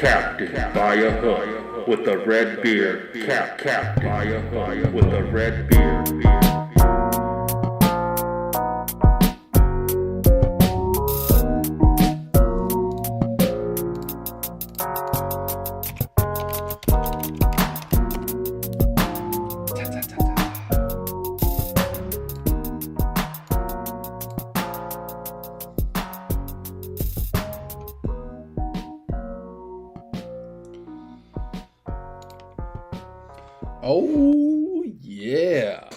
captain by a hook with a red beard. Captain by a hook with a red beard. Oh, yeah.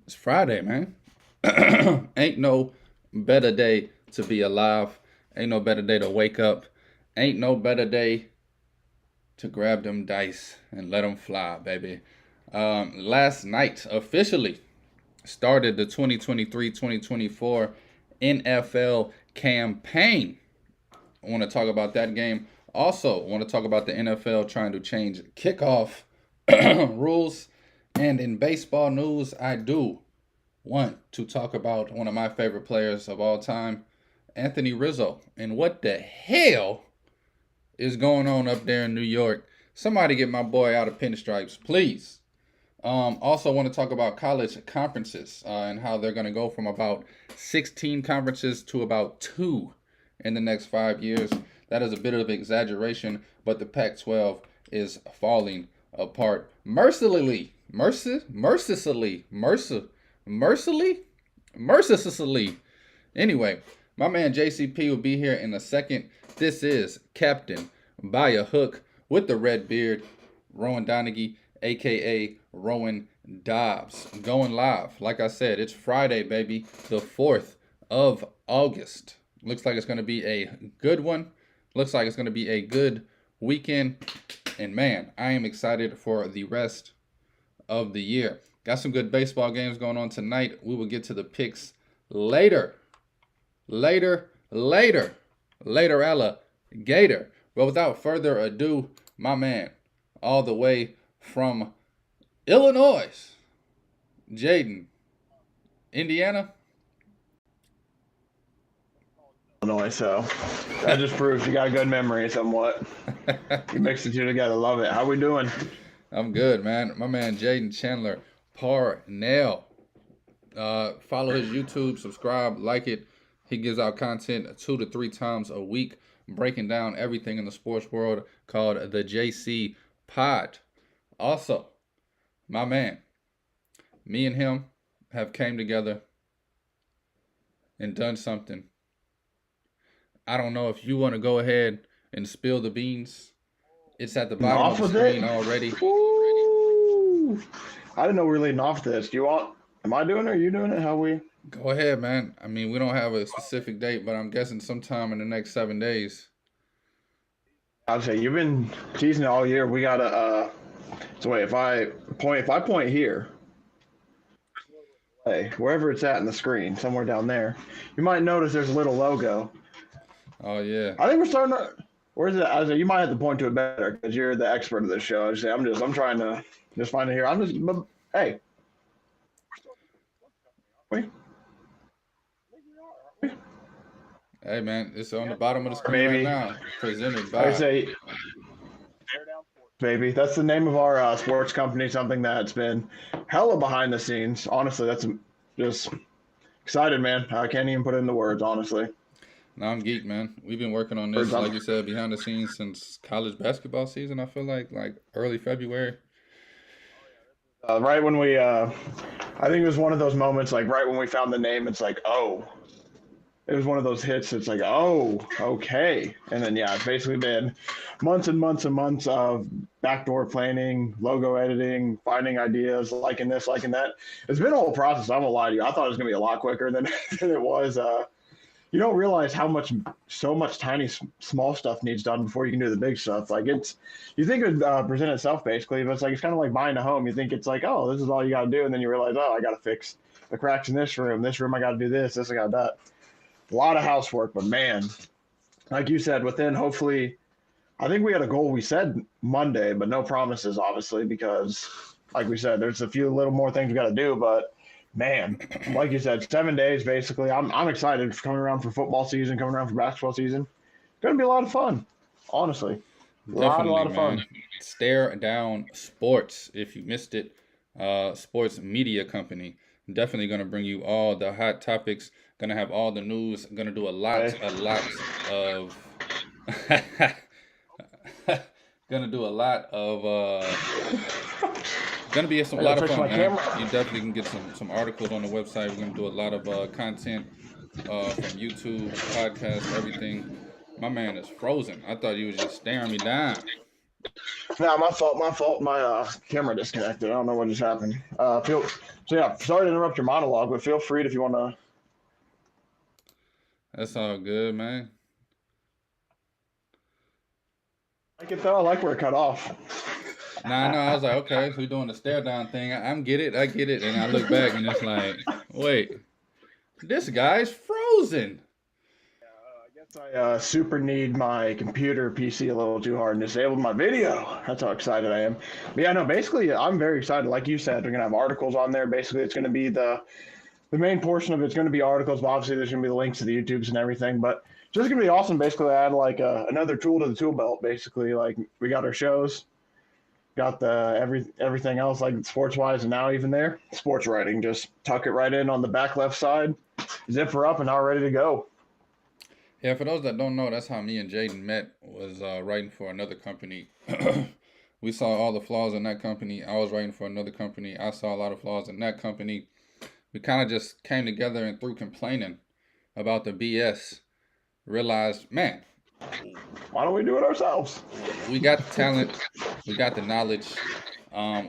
It's Friday, man. Ain't no better day to be alive. Ain't no better day to wake up. Ain't no better day to grab them dice and let them fly, baby. Last night officially started the 2023-2024 NFL campaign. I want to talk about that game. Also, want to talk about the NFL trying to change kickoff rules. And in baseball news, I do want to talk about one of my favorite players of all time, Anthony Rizzo. And what the hell is going on up there in New York? Somebody get my boy out of pinstripes, please. Also want to talk about college conferences and how they're going to go from about 16 conferences to about 2 in the next 5 years. That is a bit of exaggeration, but the Pac-12 is falling apart mercilessly. Anyway, my man JCP will be here in a second. This is Captain by a Hook with the red beard, Rowan Donaghy, aka Rowan Dobbs, going live. Like I said, it's Friday, baby, the 4th of August. Looks like it's going to be a good one. Looks like it's going to be a good weekend. And man, I am excited for the rest of the year. Got some good baseball games going on tonight. We will get to the picks later. Later, alligator. But without further ado, my man, all the way from Illinois, Jaden, Indiana. Illinois, so that just proves you got a good memory somewhat. You mix the two together, love it. How we doing? I'm good, man. My man Jaden Chandler Parnell. Follow his YouTube, subscribe, like it. He gives out content 2 to 3 times a week, breaking down everything in the sports world, called the JC Pod. Also, my man, me and him have came together and done something. I don't know if you want to go ahead and spill the beans. It's at the bottom of the screen already. Ooh. I didn't know we were leading off this. Do you want? Am I doing it? Are you doing it? How we? Go ahead, man. I mean, we don't have a specific date, but I'm guessing sometime in the next 7 days. I'd say you've been teasing it all year. We gotta. So wait, if I point here, hey, wherever it's at in the screen, somewhere down there, you might notice there's a little logo. Oh yeah. I think we're starting to. Where's it? I was like, you might have to point to it better because you're the expert of this show. I'm trying to just find it here. Hey. Wait. Hey man, it's on the bottom of the screen right now. Presented by. I say, baby, that's the name of our sports company. Something that's been hella behind the scenes. Honestly, that's just excited, man. I can't even put it into words, honestly. No, I'm geek, man. We've been working on this, like you said, behind the scenes since college basketball season. I feel like early February. Right when we, I think it was one of those moments, like right when we found the name, it's like, oh, it was one of those hits. It's like, oh, okay. And then, yeah, it's basically been months and months and months of backdoor planning, logo editing, finding ideas, liking this, liking that. It's been a whole process. I won't lie to you. I thought it was going to be a lot quicker than it was. You don't realize how so much tiny, small stuff needs done before you can do the big stuff. Like you think it would present itself basically, but it's kind of like buying a home. You think it's like, oh, this is all you got to do. And then you realize, oh, I got to fix the cracks in this room. This room, I got to do this, I got that. A lot of housework, but man, like you said, within hopefully, I think we had a goal. We said Monday, but no promises, obviously, because like we said, there's a few little more things we got to do, but man, like you said, 7 days basically. I'm excited for coming around for football season, coming around for basketball season. It's going to be a lot of fun, honestly. A lot Definitely, of fun. man. Stare Down Sports. If you missed it, sports media company. Definitely gonna bring you all the hot topics. Gonna have all the news. Gonna do Hey, a lot of. Gonna do a lot of. Gonna be a I gotta lot of fix fun, my man. camera. You definitely can get some articles on the website. We're gonna do a lot of content from YouTube, podcast, everything. My man is frozen. I thought he was just staring me down. Nah, my fault. My fault. My camera disconnected. I don't know what just happened. So yeah. Sorry to interrupt your monologue, but feel free if you want to. That's all good, man. I can tell. I like where it cut off. Nah, no, I was like, okay, so we're doing the stare down thing. I'm get it, I get it. And I look back and it's like, wait, this guy's frozen. I guess I super need my computer PC a little too hard and disabled my video. That's how excited I am. But yeah, no, basically, I'm very excited. Like you said, we're gonna have articles on there. Basically, it's gonna be the main portion of it's gonna be articles. But obviously, there's gonna be the links to the YouTubes and everything. But just gonna be awesome. Basically, add like another tool to the tool belt. Basically, like we got our shows, got the everything else like sports wise, and now even there sports writing. Just tuck it right in on the back left side, zip her up, and now we're ready to go. Yeah, for those that don't know, that's how me and Jaden met. Was writing for another company. We saw all the flaws in that company. I was writing for another company. I saw a lot of flaws in that company. We kind of just came together and through complaining about the BS, realized, man, Why don't we do it ourselves? we got the talent, we got the knowledge.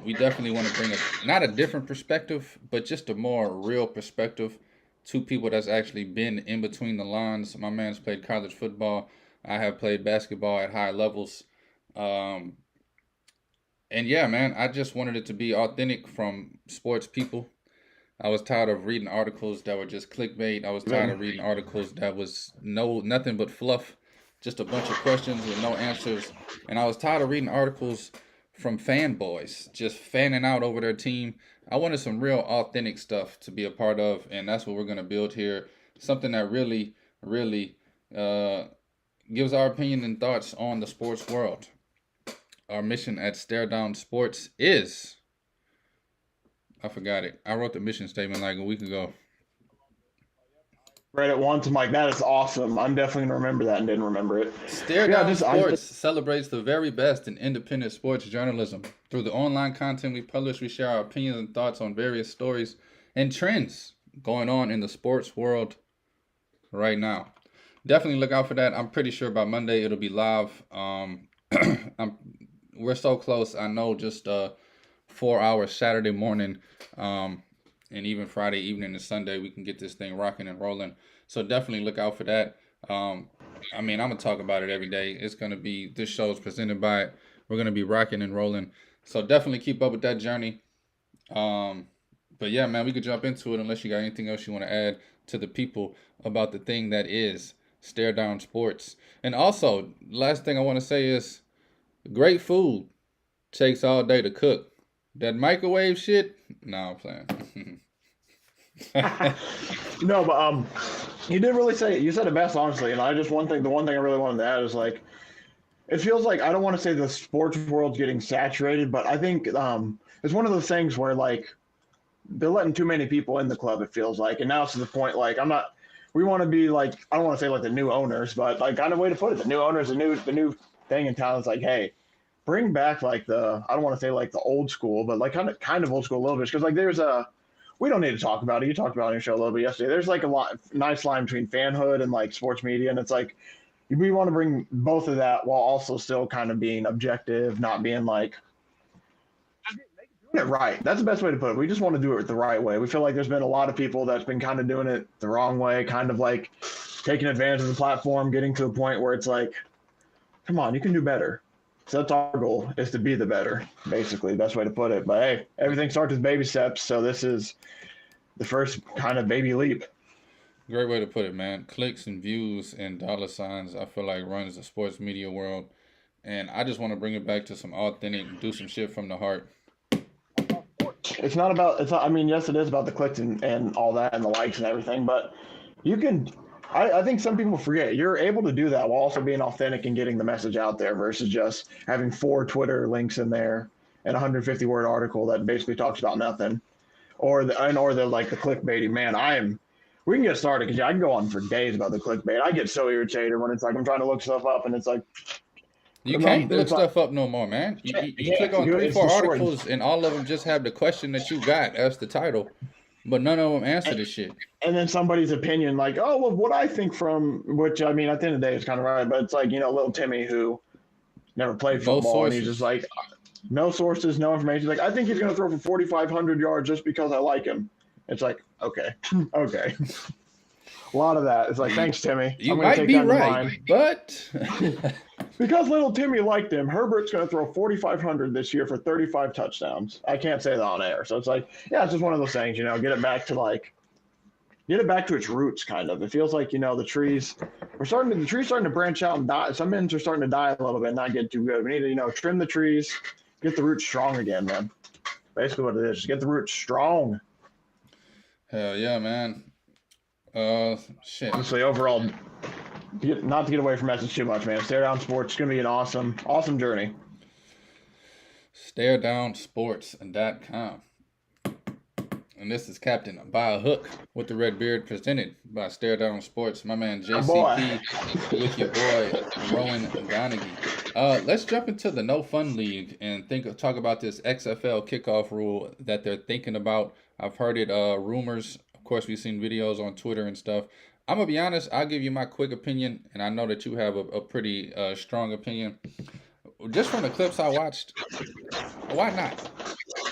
We definitely want to bring not a different perspective, but just a more real perspective to people that's actually been in between the lines. My man's played college football. I have played basketball at high levels. Um, and yeah, man, I just wanted it to be authentic from sports people. I was tired of reading articles that were just clickbait. I was tired of reading articles that was nothing but fluff, just a bunch of questions with no answers. And I was tired of reading articles from fanboys just fanning out over their team. I wanted some real authentic stuff to be a part of, and that's what we're gonna build here. Something that really, really uh, gives our opinion and thoughts on the sports world. Our mission at Stare Down Sports is, I forgot it. I wrote the mission statement like a week ago. Read it once. I'm like, that is awesome. I'm definitely gonna remember that and didn't remember it. Stare Yeah, Down just I Sports celebrates the very best in independent sports journalism. Through the online content we publish, we share our opinions and thoughts on various stories and trends going on in the sports world right now. Definitely look out for that. I'm pretty sure by Monday it'll be live. We're so close. I know just 4 hours Saturday morning, and even Friday evening and Sunday, we can get this thing rocking and rolling. So definitely look out for that. I mean, I'm gonna talk about it every day. It's gonna be this show is presented by it. We're gonna be rocking and rolling. So definitely keep up with that journey. But yeah, man, we could jump into it unless you got anything else you want to add to the people about the thing that is Stare Down Sports. And also, last thing I want to say is great food takes all day to cook. That microwave shit, no, I'm playing. No, but you did really say it. You said it best, honestly. And I just the one thing I really wanted to add is like, it feels like I don't want to say the sports world's getting saturated, but I think it's one of those things where like they're letting too many people in the club. It feels like, and now it's to the point like I'm not. We want to be like I don't want to say like the new owners, but like kind of way to put it, the new owners, the new thing in town is like, hey, bring back like the I don't want to say like the old school, but like kind of old school a little bit because like there's a we don't need to talk about it. You talked about it on your show a little bit yesterday. There's like a nice line between fanhood and like sports media, and it's like we want to bring both of that while also still kind of being objective, not being like doing it right. That's the best way to put it. We just want to do it the right way. We feel like there's been a lot of people that's been kind of doing it the wrong way, kind of like taking advantage of the platform, getting to a point where it's like, come on, you can do better. So that's our goal, is to be the better, basically, best way to put it. But hey, everything starts with baby steps, so this is the first kind of baby leap. Great way to put it, man. Clicks and views and dollar signs, I feel like runs the sports media world. And I just want to bring it back to some authentic, do some shit from the heart. It's not, I mean, yes, it is about the clicks and all that and the likes and everything, but you can I think some people forget you're able to do that while also being authentic and getting the message out there versus just having 4 Twitter links in there and a 150-word article that basically talks about nothing, or the like the clickbaity. Man, we can get started because I can go on for days about the clickbait. I get so irritated when it's like I'm trying to look stuff up and it's like You can't look it's like stuff up no more, man. You click on three, it's four destroyed. articles, and all of them just have the question that you got as the title, but none of them answer the shit. And then somebody's opinion, like, oh, well, what I think from, which I mean, at the end of the day, it's kind of right, but it's like, little Timmy who never played No football, and he's just sources. like, no sources, no information. He's like, I think he's going to throw for 4,500 yards just because I like him. It's like, okay, okay. A lot of that. It's like, You, thanks, Timmy. you I'm going to might take be that into right, mind. but Because little Timmy liked him, Herbert's going to throw 4,500 this year for 35 touchdowns. I can't say that on air. So it's like, yeah, it's just one of those things, get it back to its roots, kind of. It feels like the trees starting to branch out and die. Some ends are starting to die a little bit, not get too good. We need to trim the trees, get the roots strong again, man. Basically, what it is, just get the roots strong. hell yeah, man. Shit. Honestly, overall, not to get away from message too much, man. Stare Down Sports. It's gonna be an awesome journey. StareDownSports.com. And this is Captain by a Hook with the Red Beard, presented by Stare Down Sports. My man JCP with your boy Rowan Donaghy. Let's jump into the No Fun League and talk about this XFL kickoff rule that they're thinking about. I've heard it rumors. Of course, we've seen videos on Twitter and stuff. I'm gonna be honest. I'll give you my quick opinion, and I know that you have a pretty strong opinion. Just from the clips I watched, why not?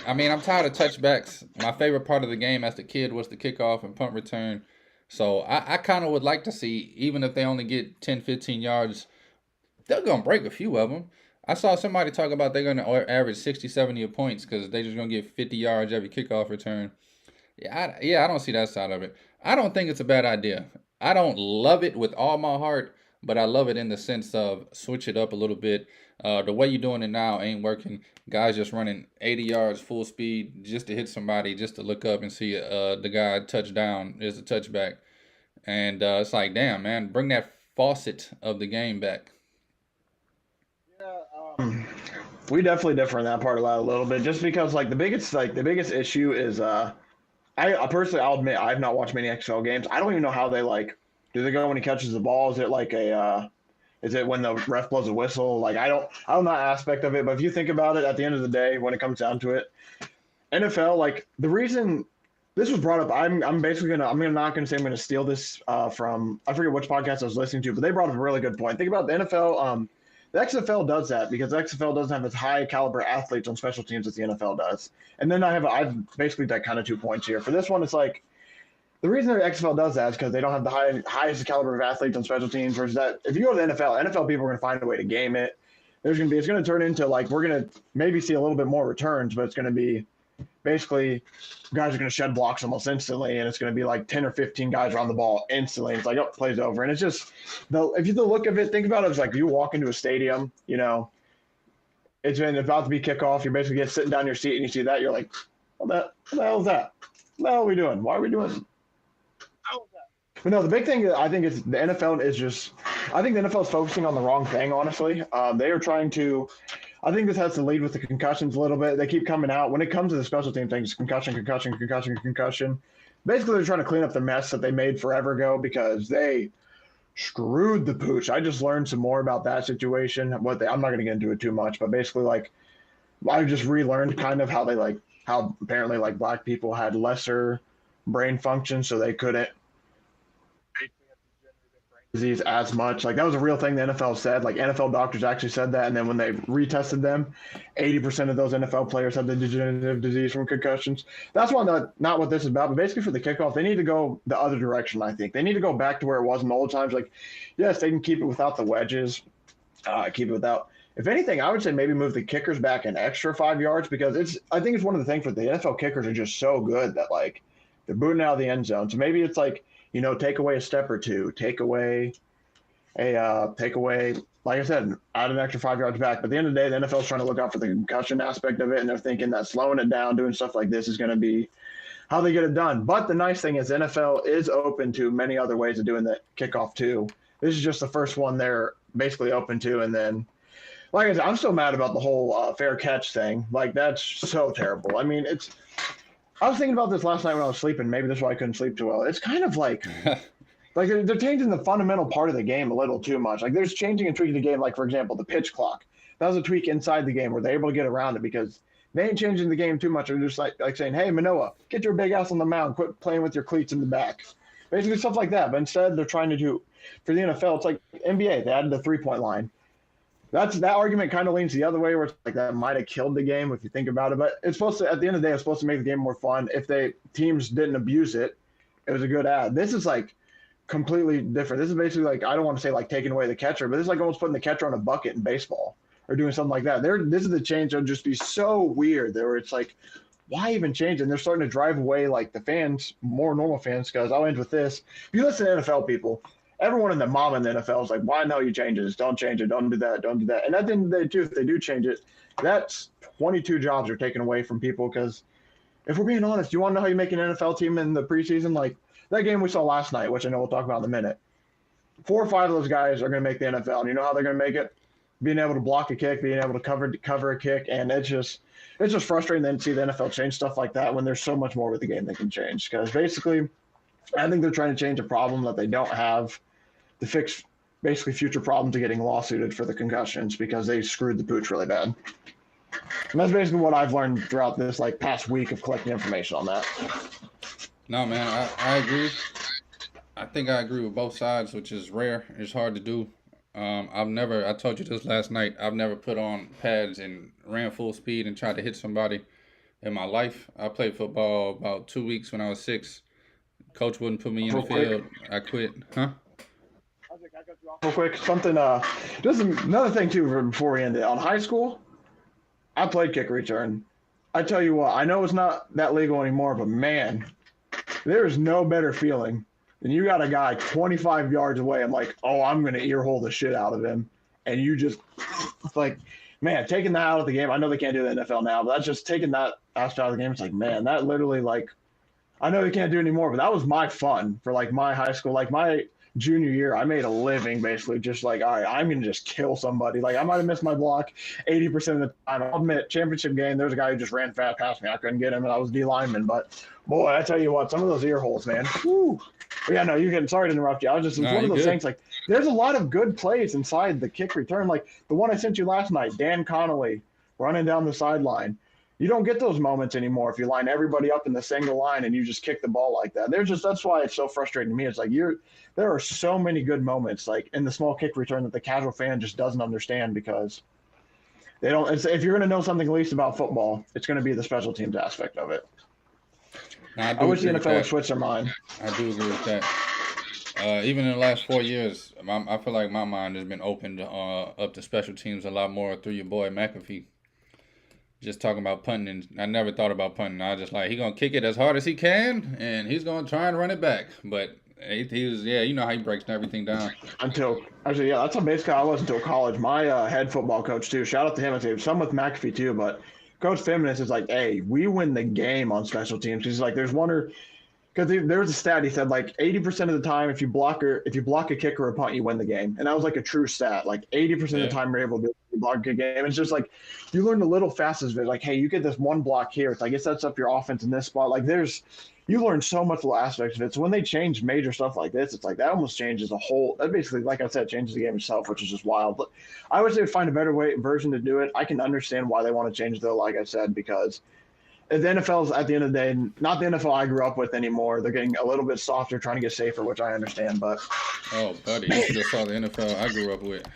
I mean, I'm tired of touchbacks. My favorite part of the game as a kid was the kickoff and punt return. So I kind of would like to see, even if they only get 10, 15 yards, they're going to break a few of them. I saw somebody talk about they're going to average 60, 70 points because they're just going to get 50 yards every kickoff return. I don't see that side of it. I don't think it's a bad idea. I don't love it with all my heart, but I love it in the sense of switch it up a little bit. The way you're doing it now ain't working. Guys just running 80 yards full speed just to hit somebody, just to look up and see the guy touchdown is a touchback. And it's like, damn, man, bring that faucet of the game back. We definitely differ in that part of that a little bit, just because the biggest issue is I personally, I'll admit, I've not watched many XFL games. I don't even know how they do they go when he catches the ball? Is it is it when the ref blows a whistle? I don't know that aspect of it. But if you think about it, at the end of the day, when it comes down to it, NFL, the reason this was brought up, I'm not gonna say I'm gonna steal this from, I forget which podcast I was listening to, but they brought up a really good point. Think about the NFL. The XFL does that because the XFL doesn't have as high caliber athletes on special teams as the NFL does. And then I've basically got kind of 2 points here. For this one, it's the reason the XFL does that is because they don't have the highest caliber of athletes on special teams. Versus that, if you go to the NFL people are going to find a way to game it. It's going to turn into we're going to maybe see a little bit more returns, but it's going to be basically guys are going to shed blocks almost instantly, and it's going to be 10 or 15 guys around the ball instantly. It's oh, plays over, and it's just if you look of it, think about it as you walk into a stadium, it's been about to be kickoff. You're basically sitting down in your seat, and you see that, you're like, what the hell is that? What the hell are we doing? Why are we doing? But no, the big thing I think is the NFL is just, I think the NFL is focusing on the wrong thing, honestly. They are trying to, I think this has to lead with the concussions a little bit. They keep coming out. When it comes to the special team things, concussion. Basically, they're trying to clean up the mess that they made forever ago because they screwed the pooch. I just learned some more about that situation. I'm not going to get into it too much, but basically, I just relearned kind of how how apparently black people had lesser brain function, so they couldn't disease as much. That was a real thing the NFL said. NFL doctors actually said that, and then when they retested them, 80% of those NFL players had the degenerative disease from concussions. That's why not what this is about, but basically for the kickoff, they need to go the other direction, I think. They need to go back to where it was in the old times. Yes, they can keep it without the wedges, keep it without. If anything, I would say maybe move the kickers back an extra 5 yards because I think it's one of the things where the NFL kickers are just so good that they're booting out of the end zone. So maybe it's take away a step or two, take away, like I said, add an extra 5 yards back. But at the end of the day, the NFL is trying to look out for the concussion aspect of it, and they're thinking that slowing it down, doing stuff like this is going to be how they get it done. But the nice thing is NFL is open to many other ways of doing the kickoff too. This is just the first one they're basically open to, and then, like I said, I'm still mad about the whole fair catch thing. Like that's so terrible. I mean, it's. I was thinking about this last night when I was sleeping. Maybe that's why I couldn't sleep too well. It's kind of like they're changing the fundamental part of the game a little too much. Like there's changing and tweaking the game. Like for example, the pitch clock. That was a tweak inside the game where they're able to get around it because they ain't changing the game too much. They're just like saying, "Hey, Manoa, get your big ass on the mound. Quit playing with your cleats in the back." Basically stuff like that. But instead, they're trying to do for the NFL. It's like NBA. They added the 3-point line. That argument kind of leans the other way, where it's like that might have killed the game if you think about it. But it's supposed to, at the end of the day, it's supposed to make the game more fun. If teams didn't abuse it, it was a good ad. This is like completely different. This is basically like, I don't want to say like taking away the catcher, but this is like almost putting the catcher on a bucket in baseball or doing something like that. This is the change that would just be so weird there, where it's like, why even change it? And they're starting to drive away like the fans, more normal fans, because I'll end with this. If you listen to NFL people, everyone in the mom in the NFL is like, why no, you change this? Don't change it. Don't do that. Don't do that. And at the end of the day, too, if they do change it, that's 22 jobs are taken away from people. Because if we're being honest, you want to know how you make an NFL team in the preseason? Like that game we saw last night, which I know we'll talk about in a minute. 4 or 5 of those guys are going to make the NFL. And you know how they're going to make it? Being able to block a kick, being able to cover a kick. And it's just frustrating then to see the NFL change stuff like that when there's so much more with the game they can change. Because basically, I think they're trying to change a problem that they don't have to fix basically future problems of getting lawsuited for the concussions because they screwed the pooch really bad. And that's basically what I've learned throughout this like past week of collecting information on that. No, man, I agree. I think I agree with both sides, which is rare. It's hard to do. I told you this last night, I've never put on pads and ran full speed and tried to hit somebody in my life. I played football about 2 weeks when I was 6. Coach wouldn't put me in the field. I quit. Huh? Real quick, something. Just another thing too. Before we end it, on high school, I played kick return. I tell you what, I know it's not that legal anymore, but man, there is no better feeling than you got a guy 25 yards away. I'm like, oh, I'm gonna earhole the shit out of him, and you just like, man, taking that out of the game. I know they can't do the NFL now, but that's just taking that aspect out of the game. It's like, man, that literally like, I know they can't do it anymore, but that was my fun for like my high school, like my junior year. I made a living basically just like, all right, I'm going to just kill somebody. Like I might have missed my block 80% of the time. I'll admit, championship game, there was a guy who just ran fast past me. I couldn't get him, and I was D lineman. But boy, I tell you what, some of those ear holes, man. Whew. But yeah, no, you can. Sorry to interrupt you. I was just, it's one of those things like, there's a lot of good plays inside the kick return. Like the one I sent you last night, Dan Connolly running down the sideline. You don't get those moments anymore if you line everybody up in the single line and you just kick the ball like that. That's why it's so frustrating to me. It's like there are so many good moments like in the small kick return that the casual fan just doesn't understand because they don't. If you're going to know something at least about football, it's going to be the special teams aspect of it. I wish the NFL would switch their mind. I do agree with that. Even in the last 4 years, I feel like my mind has been opened up to special teams a lot more through your boy McAfee. Just talking about punting, and I never thought about punting. I was just like, he's going to kick it as hard as he can, and he's going to try and run it back. But he was, you know how he breaks everything down. That's how basically I was until college. My head football coach, too, shout out to him. I say some with McAfee, too, but Coach Feminist is like, hey, we win the game on special teams. He's like, there's one or – because there was a stat, he said, like 80% of the time, if you block a kick or a punt, you win the game. And that was like a true stat. Like 80% of the time, you're able to block a game. It's just like you learn the little facets of it. Like, hey, you get this one block here. It's like it sets up your offense in this spot. Like you learn so much little aspects of it. So when they change major stuff like this, it's like that almost changes the whole. That basically, like I said, changes the game itself, which is just wild. But I wish they would find a better version to do it. I can understand why they want to change though, like I said, because the NFL's at the end of the day, not the NFL I grew up with anymore. They're getting a little bit softer, trying to get safer, which I understand. But oh, buddy, you should have saw the NFL I grew up with.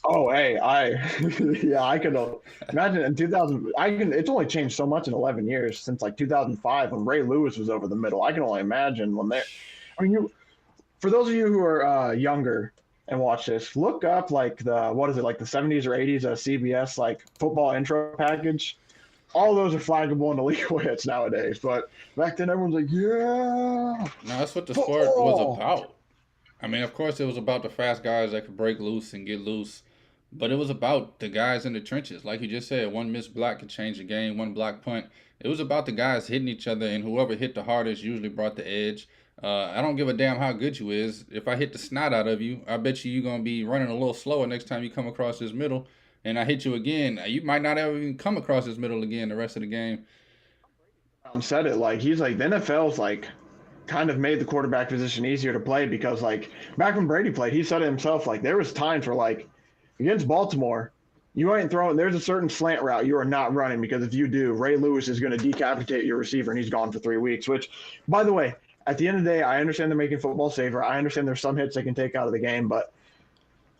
Oh, hey, I could imagine in 2000. It's only changed so much in 11 years since like 2005 when Ray Lewis was over the middle. I can only imagine when they. I mean, for those of you who are younger and watch this, look up like the 70s or 80s CBS like football intro package. All those are flaggable in the legal hits nowadays, but back then everyone's like, yeah. No, that's what the sport was about. I mean, of course, it was about the fast guys that could break loose and get loose, But it was about the guys in the trenches. Like you just said, one missed block could change the game, one block punt. It was about the guys hitting each other, and whoever hit the hardest usually brought the edge. I don't give a damn how good you is. If I hit the snot out of you, I bet you're going to be running a little slower next time you come across this middle. And I hit you again, you might not ever even come across this middle again the rest of the game. Said it like he's like the NFL's like kind of made the quarterback position easier to play because like back when Brady played, he said it himself like there was times where like against Baltimore, you ain't throwing. There's a certain slant route you are not running because if you do, Ray Lewis is going to decapitate your receiver and he's gone for 3 weeks. Which, by the way, at the end of the day, I understand they're making football safer. I understand there's some hits they can take out of the game, but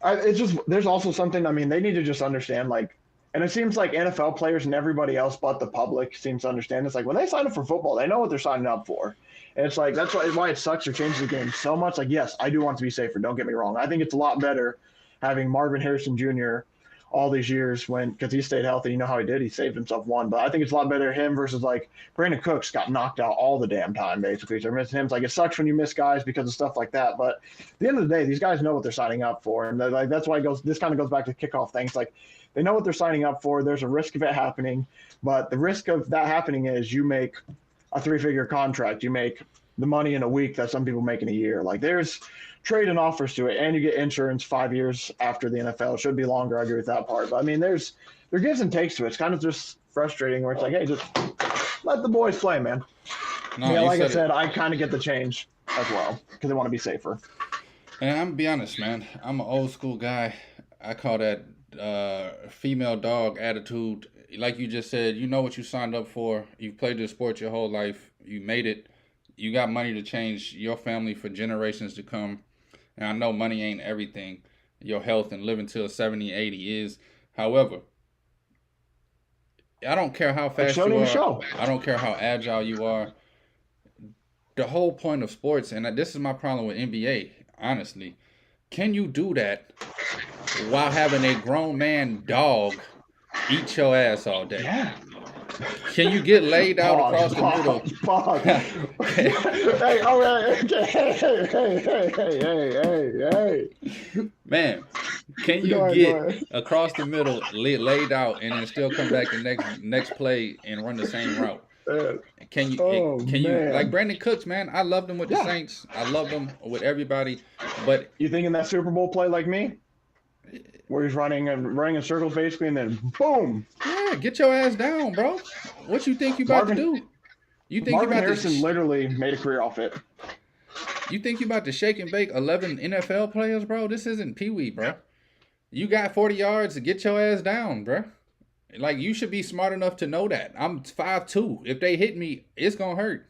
it's just there's also something. I mean, they need to just understand like. And it seems like NFL players and everybody else but the public seems to understand. It's like when they sign up for football, they know what they're signing up for. And it's like that's why it sucks or changes the game so much. Like, yes, I do want to be safer. Don't get me wrong. I think it's a lot better having Marvin Harrison Jr. all these years because he stayed healthy. You know how he did. He saved himself one. But I think it's a lot better him versus like Brandon Cooks got knocked out all the damn time, basically. So missing him. It's like it sucks when you miss guys because of stuff like that. But at the end of the day, these guys know what they're signing up for. And like that's why this kind of goes back to kickoff things. Like they know what they're signing up for. There's a risk of it happening. But the risk of that happening is you make a 3-figure contract. You make the money in a week that some people make in a year. Like there's trade and offers to it, and you get insurance 5 years after the NFL. It should be longer. I agree with that part. But I mean, there gives and takes to it. It's kind of just frustrating where it's like, hey, just let the boys play, man. No, yeah, like I said, I kind of get the change as well because they want to be safer. And I'm gonna be honest, man. I'm an old school guy. I call that female dog attitude. Like you just said, you know what you signed up for. You've played this sport your whole life. You made it. You got money to change your family for generations to come. And I know money ain't everything. Your health and living till 70, 80 is. However, I don't care how fast you are. I don't care how agile you are. The whole point of sports, and this is my problem with NBA, honestly. Can you do that while having a grown man dog eat your ass all day? Yeah. Can you get laid out across the middle? Hey. Man, can you get across the middle, laid out, and then still come back the next play and run the same route? Can you like Brandon Cooks, man? I loved him with the Saints. I loved him with everybody. But you thinking that Super Bowl play like me? Where he's running in circles basically, and then boom. Yeah, get your ass down, bro. What you think you about to do? You think Marvin Harrison literally made a career off it. You think you about to shake and bake 11 NFL players, bro? This isn't Pee Wee, bro. You got 40 yards to get your ass down, bro. Like, you should be smart enough to know that. I'm 5'2". If they hit me, it's going to hurt.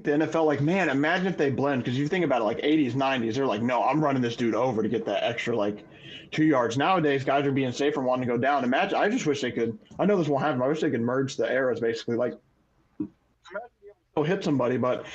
The NFL, like, man, imagine if they blend. Because you think about it, like, 80s, 90s, they're like, no, I'm running this dude over to get that extra, like, 2 yards. Nowadays, guys are being safer and wanting to go down. Imagine, I just wish they could. I know this won't happen. I wish they could merge the eras, basically. Like, imagine being able to hit somebody, but,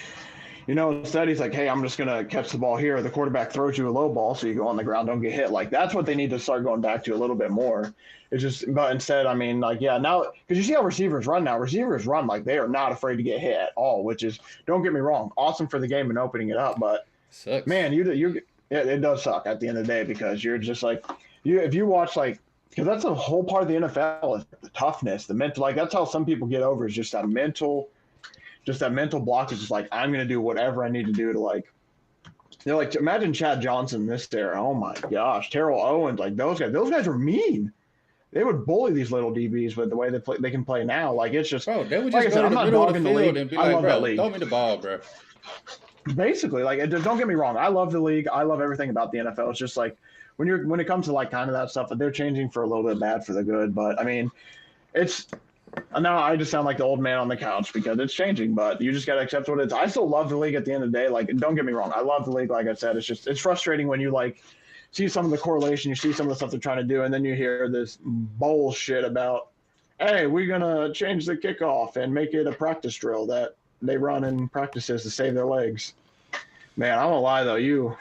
you know, instead he's like, hey, I'm just going to catch the ball here. The quarterback throws you a low ball so you go on the ground, don't get hit. Like, that's what they need to start going back to a little bit more. It's just, but instead, I mean, like, yeah, now, because you see how receivers run now. Receivers run like they are not afraid to get hit at all, which is, don't get me wrong, awesome for the game and opening it up. But, sucks. Man, it does suck at the end of the day because you're just like, if you watch, like, because that's a whole part of the NFL is the toughness, the mental, like, that's how some people get over is just that mental block is just like, I'm going to do whatever I need to do to, like, they're like, imagine Chad Johnson this era. Oh my gosh. Terrell Owens, like those guys are mean. They would bully these little DBs with the way they can play now. Like, it's just, bro, they would just go to the middle of the field and be like, bro, throw me the ball, bro. Basically, like, don't get me wrong. I love the league. I love everything about the NFL. It's just like when it comes to like kind of that stuff, they're changing for a little bit bad for the good. But I mean, now I just sound like the old man on the couch because it's changing, but you just got to accept what it is. I still love the league at the end of the day. Like, don't get me wrong. I love the league. Like I said, it's frustrating when you like see some of the correlation, you see some of the stuff they're trying to do, and then you hear this bullshit about, hey, we're going to change the kickoff and make it a practice drill that they run in practices to save their legs. Man, I won't lie, though. You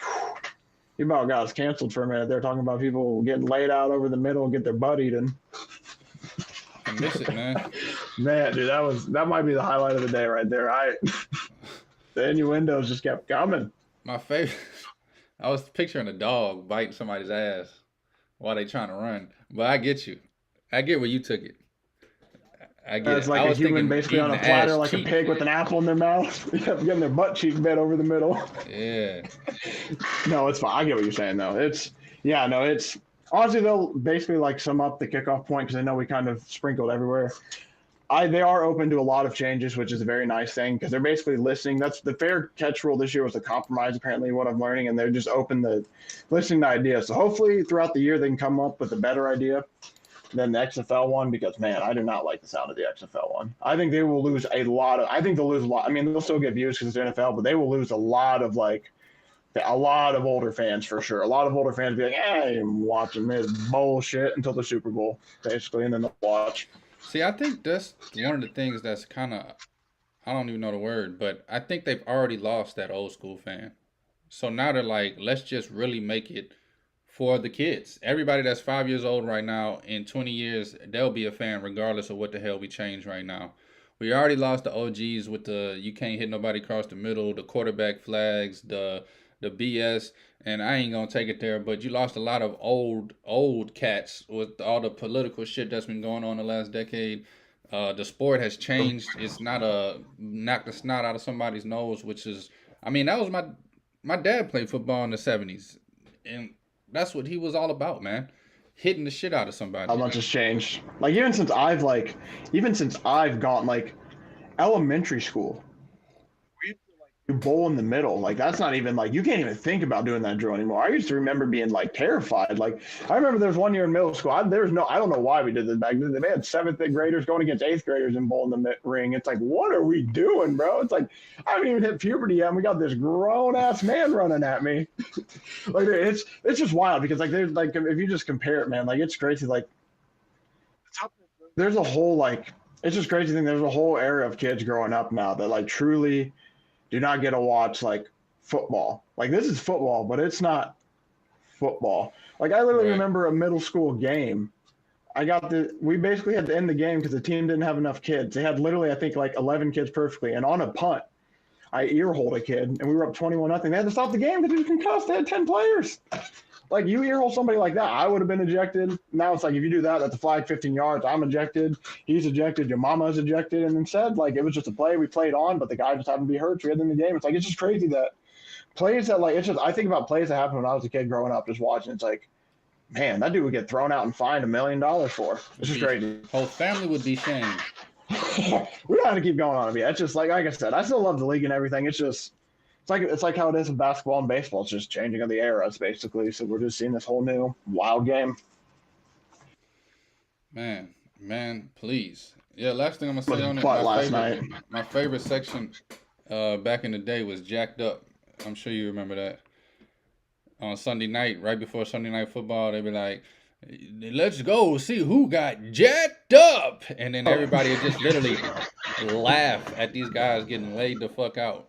about got us canceled for a minute. They're talking about people getting laid out over the middle and get their butt eaten. I miss it, man. Man, dude, that might be the highlight of the day right there. The innuendos just kept coming. My favorite, I was picturing a dog biting somebody's ass. while they trying to run. But I get you. I get where you took it. I get It's it. like I a was human thinking basically on eating a the platter, ass like a cheek. pig with an apple in their mouth, getting their butt cheek bit over the middle. Yeah. No, it's fine. I get what you're saying though. Yeah, no, it's honestly they'll basically like sum up the kickoff point because I know we kind of sprinkled everywhere. They are open to a lot of changes, which is a very nice thing because they're basically listening. That's the fair catch rule this year was a compromise, apparently, what I'm learning, and they're just open to listening to ideas. So hopefully throughout the year they can come up with a better idea than the XFL one because man, I do not like the sound of the XFL one. I think they will lose a lot of. I think they'll lose a lot. I mean, they'll still get views because it's NFL, but they will lose a lot of older fans for sure. A lot of older fans be like, I'm watching this bullshit until the Super Bowl, basically, and then they'll watch. See, I think that's one of the things that's kind of, I don't even know the word, but I think they've already lost that old school fan. So now they're like, let's just really make it for the kids. Everybody that's 5 years old right now, in 20 years, they'll be a fan regardless of what the hell we change right now. We already lost the OGs with the you can't hit nobody across the middle, the quarterback flags, the BS, and I ain't gonna take it there, but you lost a lot of old cats with all the political shit that's been going on the last decade. The sport has changed. It's not a knock the snot out of somebody's nose, which is, I mean, that was my dad played football in the '70s, and that's what he was all about, man, hitting the shit out of somebody. How much has changed? Like even since I've gone like elementary school, you bowl in the middle. Like that's not even like you can't even think about doing that drill anymore. I used to remember being like terrified. Like I remember there was one year in middle school. I don't know why we did this back then. They had seventh graders going against eighth graders in bowl in the ring. It's like, what are we doing, bro? It's like I haven't even hit puberty yet. And we got this grown ass man running at me. Like it's just wild because like there's like if you just compare it, man, like it's crazy. Like there's a whole like it's just crazy thing. There's a whole era of kids growing up now that like truly do not get to watch like football. Like this is football, but it's not football. Like I literally remember a middle school game. We basically had to end the game because the team didn't have enough kids. They had literally, I think, like 11 kids perfectly. And on a punt, I earholed a kid and we were up 21-0. They had to stop the game because he was concussed. They had 10 players. Like you earhole somebody like that, I would have been ejected. Now it's like if you do that, that's a flag 15 yards. I'm ejected. He's ejected. Your mama's ejected. And instead, like it was just a play we played on, but the guy just happened to be hurt. So we had in the game. It's like it's just crazy that plays that like it's just I think about plays that happened when I was a kid growing up, just watching. It's like, man, that dude would get thrown out and fined $1 million for. It's just crazy. Whole family would be shamed. We don't have to keep going on it. It's just like I said, I still love the league and everything. It's like how it is in basketball and baseball. It's just changing of the eras, basically. So we're just seeing this whole new wild game. Man, please. Yeah, last thing I'm gonna say on it. My favorite section back in the day was Jacked Up. I'm sure you remember that. On Sunday night, right before Sunday Night Football, they'd be like, let's go see who got jacked up. And then everybody would just literally laugh at these guys getting laid the fuck out.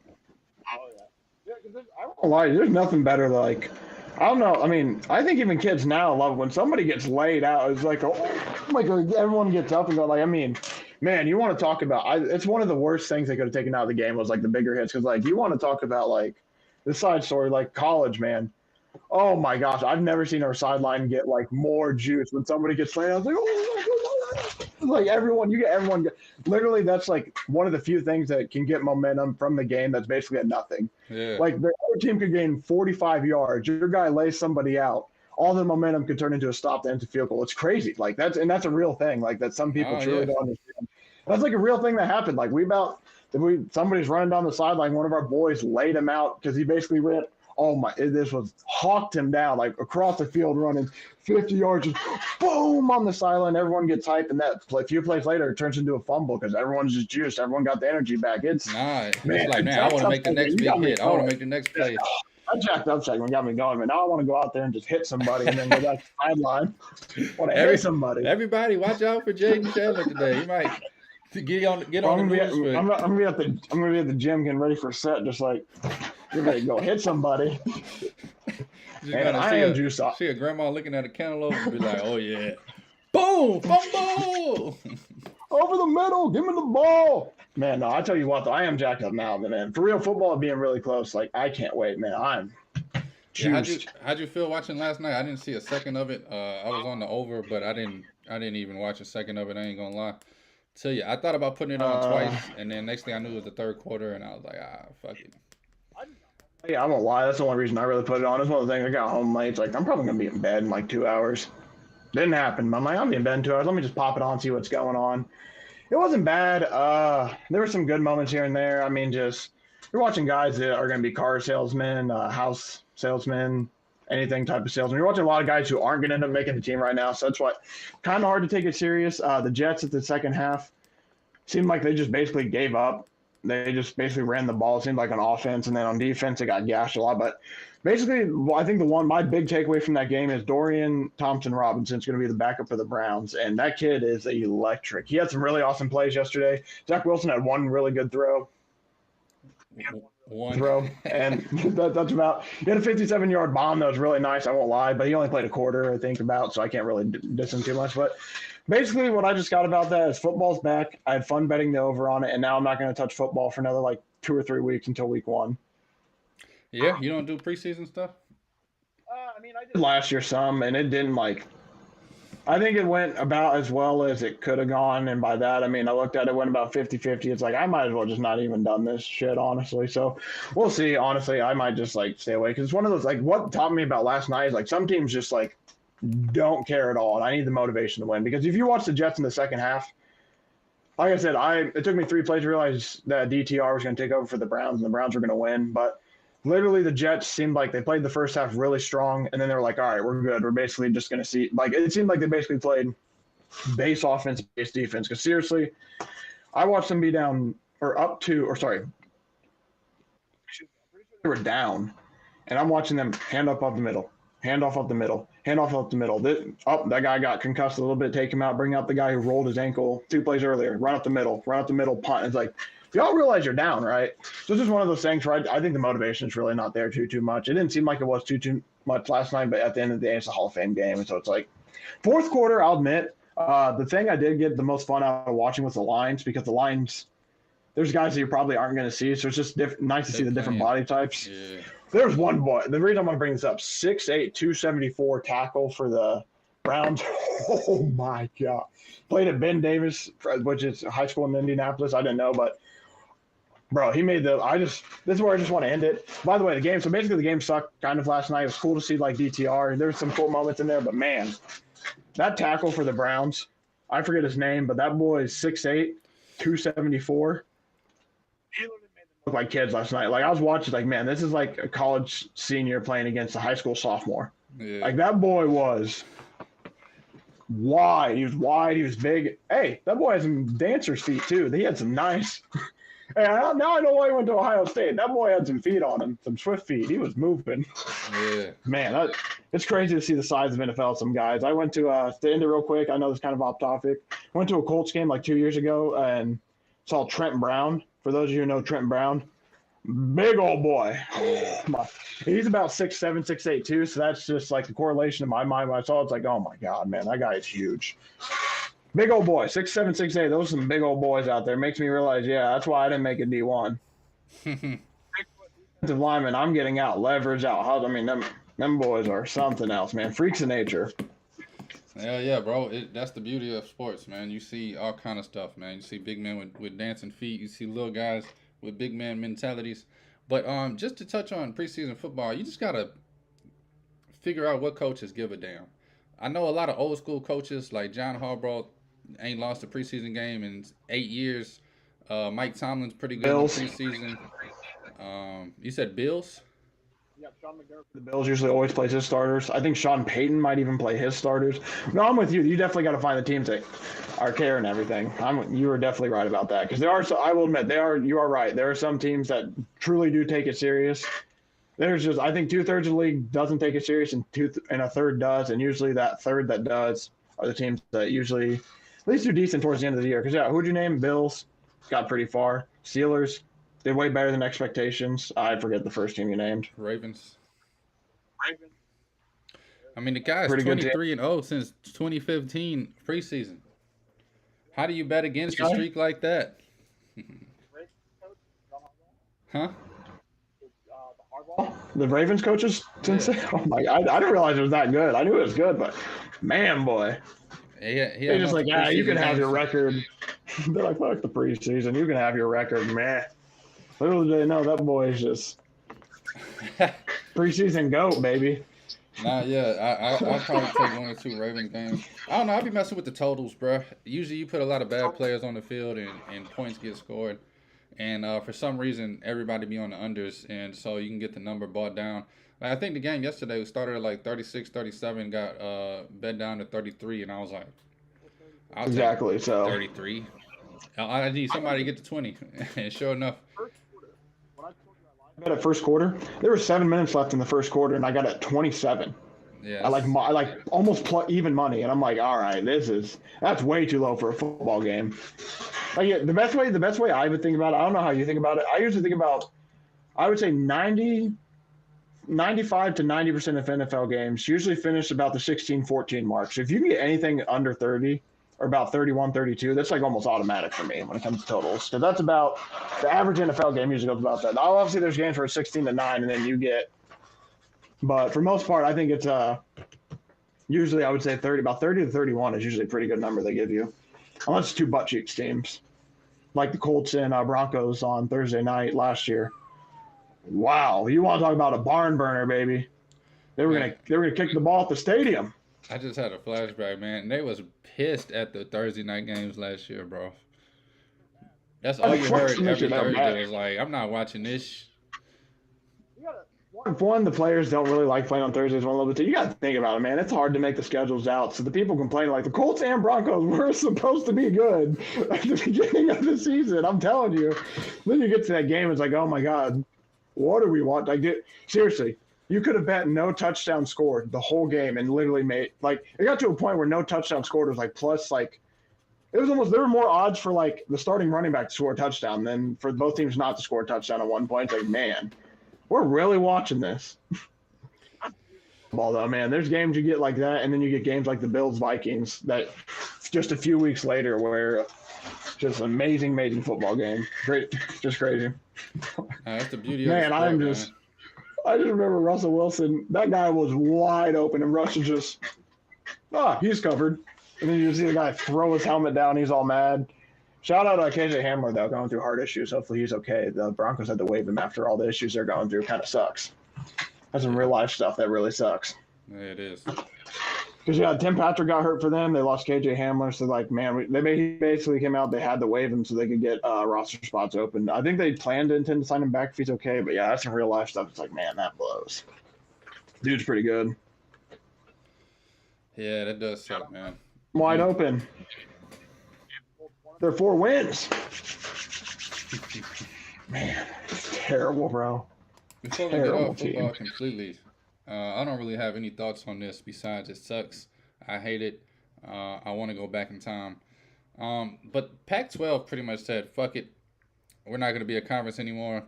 I won't lie, there's nothing better than like, I don't know. I mean, I think even kids now love when somebody gets laid out. It's like, everyone gets up and go like, I mean, man, you want to talk about, it's one of the worst things they could have taken out of the game was like the bigger hits. Cause like, you want to talk about like the side story, like college, man. Oh my gosh, I've never seen our sideline get like more juice when somebody gets laid out. I was like, oh, like everyone, literally that's like one of the few things that can get momentum from the game that's basically at nothing. Yeah. Like the other team could gain 45 yards, your guy lays somebody out, all the momentum could turn into a stop to empty field goal. It's crazy. Like that's a real thing. Like that some people truly don't understand. That's like a real thing that happened. Like somebody's running down the sideline, one of our boys laid him out because he basically ran. Oh my! This was hawked him down like across the field, running 50 yards, just boom on the sideline. Everyone gets hyped, and that a few plays later it turns into a fumble because everyone's just juiced. Everyone got the energy back. It's like, man, I want to make the next big hit. I want to make the next play. That jacked up segment got me going, man. Now I want to go out there and just hit somebody and then go back to the sideline. Want to hit somebody. Everybody, watch out for Jaden Chandler today. He might get on the news. I'm gonna be at the gym getting ready for a set, just like. You're ready to go hit somebody. And I am juiced up. See a grandma looking at a cantaloupe and be like, oh, yeah. Boom! Fumble! Over the middle. Give me the ball. Man, no, I tell you what, though, I am jacked up now, man. For real, football being really close, like, I can't wait, man. I'm Yeah, juiced. how'd you feel watching last night? I didn't see a second of it. I was on the over, but I didn't even watch a second of it. I ain't gonna lie to you. I thought about putting it on Uh, twice, and then next thing I knew it was the third quarter, and I was like, fuck it. yeah, I won't lie. That's the only reason I really put it on. It's one of the things I got home late. It's like I'm probably gonna be in bed in like 2 hours. Didn't happen. I'm like, I'll be in bed in 2 hours. Let me just pop it on, see what's going on. It wasn't bad. There were some good moments here and there. I mean, just you're watching guys that are going to be car salesmen, house salesmen, anything type of salesman. You're watching a lot of guys who aren't going to end up making the team right now. So that's what kind of hard to take it serious. The Jets at the second half seemed like they just basically gave up. They just basically ran the ball. It seemed like on offense, and then on defense, they got gashed a lot. But basically, I think my big takeaway from that game is Dorian Thompson Robinson is going to be the backup for the Browns, and that kid is electric. He had some really awesome plays yesterday. Zach Wilson had one really good throw. And that's about. He had a 57-yard bomb that was really nice. I won't lie, but he only played a quarter, I think, so I can't really diss him too much. But basically, what I just got about that is football's back. I had fun betting the over on it, and now I'm not going to touch football for another like 2 or 3 weeks until week 1. Yeah, you don't do preseason stuff? I mean, I did last year some, and it didn't like. I think it went about as well as it could have gone, and by that I mean I looked at it, went about 50-50. It's like I might as well just not even done this shit, honestly. So we'll see. Honestly, I might just like stay away because it's one of those like what taught me about last night is like some teams just like don't care at all, and I need the motivation to win because if you watch the Jets in the second half, like I said, it took me 3 plays to realize that DTR was going to take over for the Browns, and the Browns were going to win, but. Literally, the Jets seemed like they played the first half really strong, and then they were like, all right, we're good. We're basically just going to see – like it seemed like they basically played base offense, base defense. Because seriously, I watched them be down or up to – or sorry, they were down, and I'm watching them hand up the middle, hand off up the middle, hand off up the middle. That guy got concussed a little bit, take him out, bring out the guy who rolled his ankle 2 plays earlier, run up the middle, punt. It's like – y'all realize you're down, right? So this is one of those things where I think the motivation is really not there too much. It didn't seem like it was too much last night, but at the end of the day, it's a Hall of Fame game. And so it's like fourth quarter, I'll admit, the thing I did get the most fun out of watching was the lines because the lines, there's guys that you probably aren't going to see. So it's just nice to see the different body types. Yeah. There's one boy. The reason I'm going to bring this up, 6'8", 274 tackle for the Browns. Oh, my God. Played at Ben Davis, which is high school in Indianapolis. I didn't know, but bro, he made this is where I just want to end it. By the way, so basically the game sucked kind of last night. It was cool to see like DTR. There's some cool moments in there, but man, that tackle for the Browns, I forget his name, but that boy is 6'8", 274. He literally made them look like kids last night. Like I was watching, like, man, this is like a college senior playing against a high school sophomore. Yeah. Like that boy was wide. He was wide. He was big. Hey, that boy has some dancer's feet too. He had some nice – hey, now I know why he went to Ohio State. That boy had some feet on him, some swift feet. He was moving. Yeah. Man, it's crazy to see the size of NFL, some guys. I went to end it real quick, I know it's kind of off topic. I went to a Colts game like 2 years ago and saw Trent Brown. For those of you who know Trent Brown, big old boy. He's about 6'7", 6'8", too, so that's just like the correlation in my mind. When I saw it, it's like, oh, my God, man, that guy is huge. Big old boy, 6'7", 6'8". Those are some big old boys out there. Makes me realize, yeah, that's why I didn't make a D1. Defensive lineman, I'm getting out, leverage out. I mean, them boys are something else, man. Freaks of nature. Hell yeah, bro. That's the beauty of sports, man. You see all kind of stuff, man. You see big men with dancing feet. You see little guys with big man mentalities. But just to touch on preseason football, you just got to figure out what coaches give a damn. I know a lot of old school coaches like John Harbaugh ain't lost a preseason game in 8 years. Mike Tomlin's pretty good Bills. In the preseason. You said Bills? Yeah, Sean McDermott for the Bills usually always plays his starters. I think Sean Payton might even play his starters. No, I'm with you. You definitely got to find the teams that are caring everything. You are definitely right about that because I will admit, you are right. There are some teams that truly do take it serious. There's just, I think 2/3 of the league doesn't take it serious and a third does. And usually that third that does are the teams that usually at least do decent towards the end of the year. Because, yeah, who'd you name? Bills got pretty far. Steelers did way better than expectations. I forget the first team you named. Ravens. I mean, the guy's 23-0 since 2015 preseason. How do you bet against a streak like that? Huh? The Ravens coaches? Yeah. Oh my! I didn't realize it was that good. I knew it was good, but man, boy, He they had just enough like, you can preseason have your games. record. They're like, fuck the preseason. You can have your record, man. Little did they know that boy is just preseason goat, baby. Nah, yeah, I'll probably take 1 or 2 Ravens games. I don't know. I'll be messing with the totals, bruh. Usually, you put a lot of bad players on the field, and points get scored. And for some reason, everybody be on the unders, and so you can get the number bought down. Like, I think the game yesterday started at like 36, 37, got bet down to 33, and I was like, I'll take Exactly. So 33. I need somebody to get to 20, and sure enough, I bet at first quarter. There were 7 minutes left in the first quarter, and I got at 27. yeah, I like almost even money, and I'm like, all right, that's way too low for a football game. Like, yeah, the best way I would think about it. I don't know how you think about it. I usually think about, I would say 95 to 90% of NFL games usually finish about the 16-14 mark. So if you can get anything under 30 or about 31, 32, that's like almost automatic for me when it comes to totals. Because that's about the average NFL game usually goes about that. Now, obviously, there's games where it's 16-9, and then you get. But for most part, I think it's usually I would say 30, about 30 to 31 is usually a pretty good number they give you, unless it's two butt cheeks teams, like the Colts and Broncos on Thursday night last year. Wow, you want to talk about a barn burner, baby? They were gonna kick the ball at the stadium. I just had a flashback, man. They was pissed at the Thursday night games last year, bro. That's all you heard every Thursday was like, I'm not watching this. One, the players don't really like playing on Thursdays. One, a little bit. You got to think about it, man. It's hard to make the schedules out. So the people complain like the Colts and Broncos were supposed to be good at the beginning of the season. I'm telling you. Then you get to that game, it's like, oh my god, what do we want? Like, seriously, you could have bet no touchdown scored the whole game and literally made like it got to a point where no touchdown scored was like plus like it was almost there were more odds for like the starting running back to score a touchdown than for both teams not to score a touchdown at one point. It's like, man, we're really watching this. Ball though, man. There's games you get like that, and then you get games like the Bills Vikings that just a few weeks later where just an amazing football game. Great, just crazy. That's the beauty of Man, the sport, man. I just remember Russell Wilson. That guy was wide open, and Russ was just, he's covered. And then you see the guy throw his helmet down. He's all mad. Shout out to KJ Hamler, though, going through heart issues. Hopefully he's okay. The Broncos had to waive him after all the issues they're going through. Kind of sucks. That's some real life stuff that really sucks. Yeah, it is. Because, yeah, Tim Patrick got hurt for them. They lost KJ Hamler. So, like, man, they basically came out. They had to waive him so they could get roster spots open. I think they planned to intend to sign him back if he's okay. But, yeah, that's some real life stuff. It's like, man, that blows. Dude's pretty good. Yeah, that does suck, man. Wide open. They're 4 wins. Man, it's terrible, bro. Before we get off football completely, I don't really have any thoughts on this besides it sucks. I hate it. I want to go back in time. But Pac-12 pretty much said, fuck it. We're not going to be a conference anymore.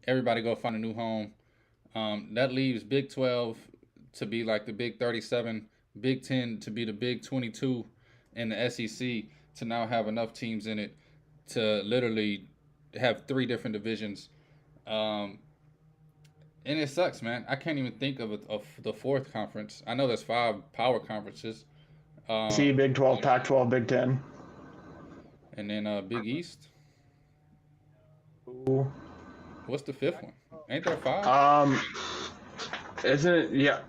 Everybody go find a new home. That leaves Big 12 to be like the Big 37, Big 10 to be the Big 22, and the SEC to now have enough teams in it to literally have 3 different divisions. And it sucks, man. I can't even think of the 4th conference. I know there's 5 power conferences. Big 12, Pac-12, Big 10. And then Big East. Ooh. What's the 5th one? Ain't there 5? Isn't it? Yeah.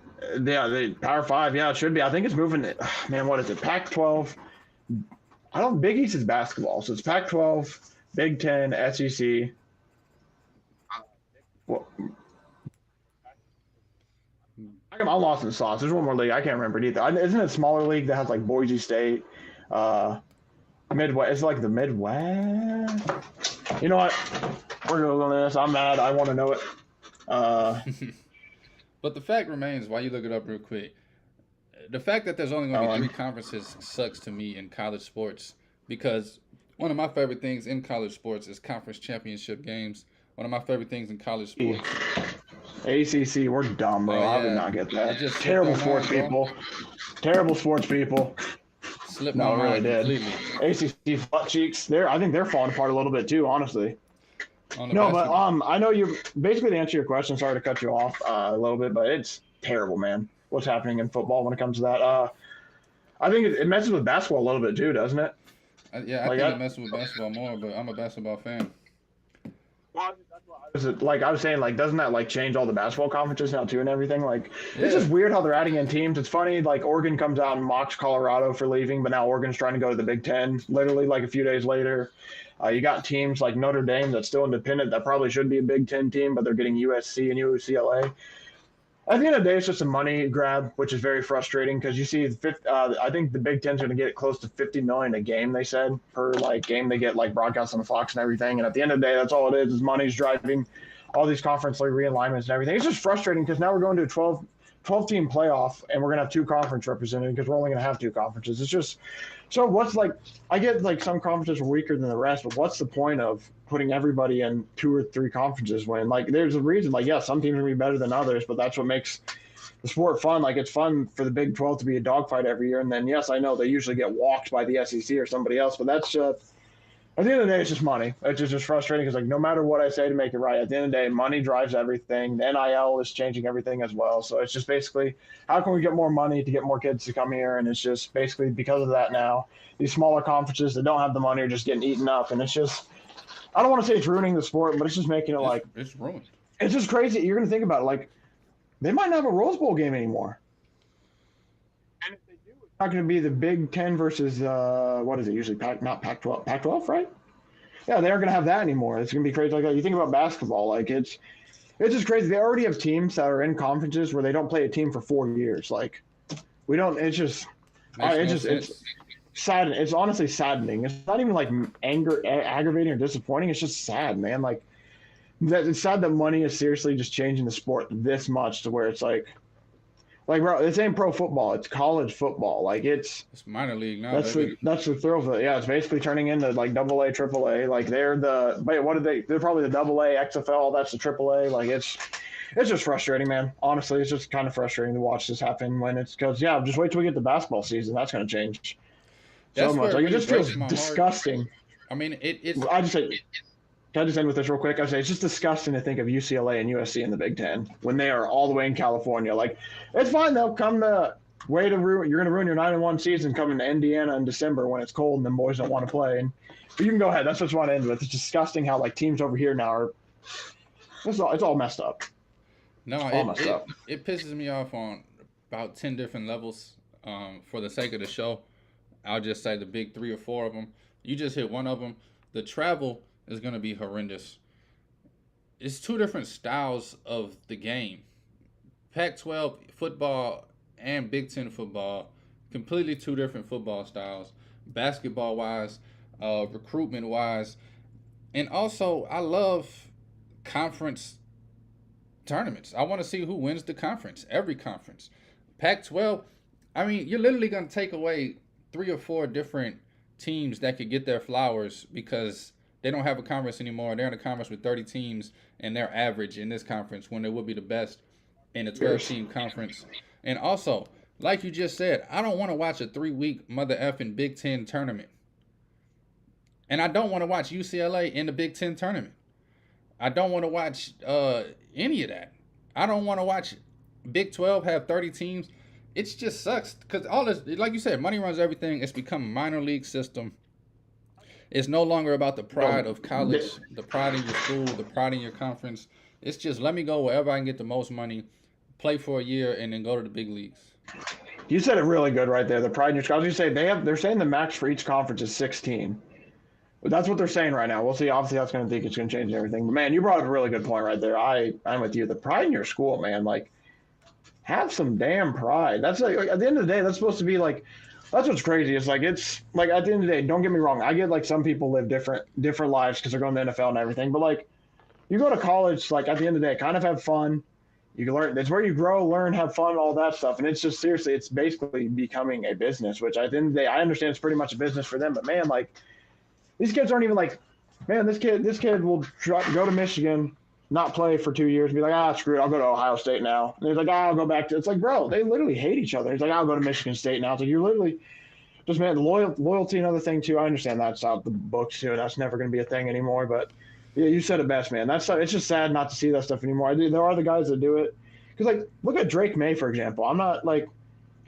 Yeah, the Power 5. Yeah, it should be. I think it's moving. Man, what is it? Pac-12. Big East is basketball. So it's Pac-12, Big 10, SEC. Well, I'm lost in the sauce. There's one more league. I can't remember it either. Isn't it a smaller league that has like Boise State, Midwest? It's like the Midwest. You know what? We're Googling this. I'm mad. I want to know it. But the fact remains, while you look it up real quick, the fact that there's only going to be 3 conferences sucks to me in college sports, because one of my favorite things in college sports is conference championship games. One of my favorite things in college sports. ACC, we're dumb, bro. Oh, yeah. I did not get that. Just Terrible sports people. Terrible sports people. Slipped No, my it really mind did. completely. ACC butt cheeks. I think they're falling apart a little bit too, honestly. on the No, but basketball. I know you basically to answer your question. Sorry to cut you off a little bit, but it's terrible, man. What's happening in football when it comes to that? I think it messes with basketball a little bit too, doesn't it? Yeah, I Like think it that. messes with basketball more, but I'm a basketball fan. Is it like I was saying, like doesn't that like change all the basketball conferences now too and everything? Like it's Yeah, just weird how they're adding in teams. It's funny, like Oregon comes out and mocks Colorado for leaving, but now Oregon's trying to go to the Big Ten. Literally, like a few days later, you got teams like Notre Dame that's still independent that probably should be a Big Ten team, but they're getting USC and UCLA. At the end of the day, it's just a money grab, which is very frustrating because you see, I think the Big Ten's going to get close to 50 million a game. They said per like game they get like broadcast on the Fox and everything. And at the end of the day, that's all it is money's driving all these conference league realignments and everything. It's just frustrating because now we're going to a 12 team playoff and we're going to have two conference represented because we're only going to have two conferences. It's just so what's like I get like some conferences are weaker than the rest, but what's the point of putting everybody in two or three conferences when like there's a reason like yeah, some teams are gonna be better than others, but that's what makes the sport fun. Like it's fun for the Big 12 to be a dogfight every year, and then yes, I know they usually get walked by the SEC or somebody else, but that's just at the end of the day, it's just money. It's just frustrating because, like, no matter what I say to make it right, at the end of the day, money drives everything. The NIL is changing everything as well. So it's just basically how can we get more money to get more kids to come here? And it's just basically because of that now, these smaller conferences that don't have the money are just getting eaten up. And it's just, I don't want to say it's ruining the sport, but it's just making it it's like, it's ruined. it's just crazy. You're going to think about it. Like, they might not have a Rose Bowl game anymore. And if they do, it's not going to be the Big Ten versus, what is it usually? Not Pac 12, Pac 12, right? Yeah, they aren't going to have that anymore. It's going to be crazy like that. You think about basketball, like it's just crazy. They already have teams that are in conferences where they don't play a team for 4 years. Like we don't. It's just, Makes no it's sense. sad. It's honestly saddening. It's not even like aggravating or disappointing. It's just sad, man. Like that. It's sad that money is seriously just changing the sport this much to where it's like bro, this ain't pro football. It's college football. Like it's It's minor league now, baby. that's the thrill of it. Yeah, it's basically turning into like double A, triple A. Like they're the wait, what did they? They're probably the double A, XFL. That's the triple A. Like it's just frustrating, man. Honestly, it's just kind of frustrating to watch this happen when it's because yeah, just wait till we get the basketball season. That's going to change so That's much. where it Like it really just feels breaks my heart. disgusting. I mean, it's I just say. Can I just end with this real quick? I say it's just disgusting to think of UCLA and USC in the Big Ten when they are all the way in California. Like, it's fine. They'll come to way to ruin. You're going to ruin your 9-1 season coming to Indiana in December when it's cold and the boys don't want to play. But you can go ahead. That's what I want to end with. It's disgusting how like teams over here now are. It's all messed up. no, All it messed it up. it pisses me off on about 10 different levels. For the sake of the show, I'll just say the big three or four of them. You just hit one of them. The travel is going to be horrendous. It's two different styles of the game. Pac-12 football and Big Ten football, completely two different football styles, basketball wise, recruitment wise, and also I love conference tournaments. I want to see who wins the conference, every conference. Pac-12, I mean, you're literally going to take away three or four different teams that could get their flowers because they don't have a conference anymore. They're in a conference with 30 teams, and they're average in this conference when they would be the best in a 12 Cheers. team conference. And also, like you just said, I don't want to watch a 3 week mother effing Big Ten tournament. And I don't want to watch UCLA in the Big Ten tournament. I don't want to watch any of that. I don't want to watch Big 12 have 30 teams. It just sucks because all this, like you said, money runs everything. It's become a minor league system. It's no longer about the pride Bro, of college, the pride in your school, the pride in your conference. It's just let me go wherever I can get the most money, play for a year, and then go to the big leagues. you said it really good right there. The pride in your school. You say they're saying the max for each conference is 16. But that's what they're saying right now. We'll see. Obviously, that's going to think it's going to change everything. But man, you brought up a really good point right there. I'm with you. The pride in your school, man. Like, have some damn pride. That's like at the end of the day, that's supposed to be like. That's what's crazy. It's like at the end of the day. Don't get me wrong. I get like some people live different lives because they're going to the NFL and everything. But like, you go to college. Like at the end of the day, kind of have fun. You can learn. That's where you grow, learn, have fun, all that stuff. And it's just seriously, it's basically becoming a business. Which at the end of the day, I understand it's pretty much a business for them. But man, like these kids aren't even like, man, this kid will go to Michigan, not play for 2 years, and be like, screw it, I'll go to Ohio State now. And he's like, I'll go back to. It's like, bro, they literally hate each other. He's like, I'll go to Michigan State now. It's like you're literally just man, loyalty, another thing too. I understand that's out the books too, and that's never going to be a thing anymore. But Yeah, you said it best, man. It's just sad not to see that stuff anymore. There are the guys that do it because, like, look at Drake May, for example. I'm not like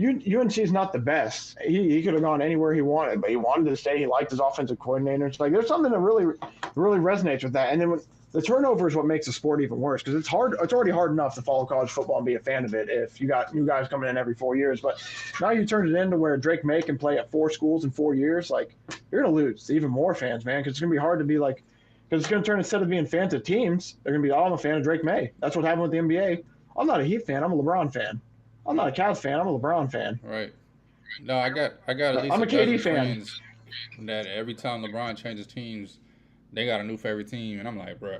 UNC is not the best. He could have gone anywhere he wanted, but he wanted to stay. He liked his offensive coordinator. It's like there's something that really resonates with that. And then the turnover is what makes the sport even worse because it's hard. It's already hard enough to follow college football and be a fan of it if you got new guys coming in every 4 years. But now you turn it into where Drake May can play at 4 schools in 4 years. Like you're gonna lose even more fans, man, because it's gonna be hard to be like. Because it's going to turn, instead of being fans of teams, they're going to be, oh, I'm a fan of Drake May. That's what happened with the NBA. I'm not a Heat fan. I'm a LeBron fan. I'm not a Cavs fan. I'm a LeBron fan. Right. No, I got at least I'm a KD fan. Friends that every time LeBron changes teams, they got a new favorite team, and I'm like, bro.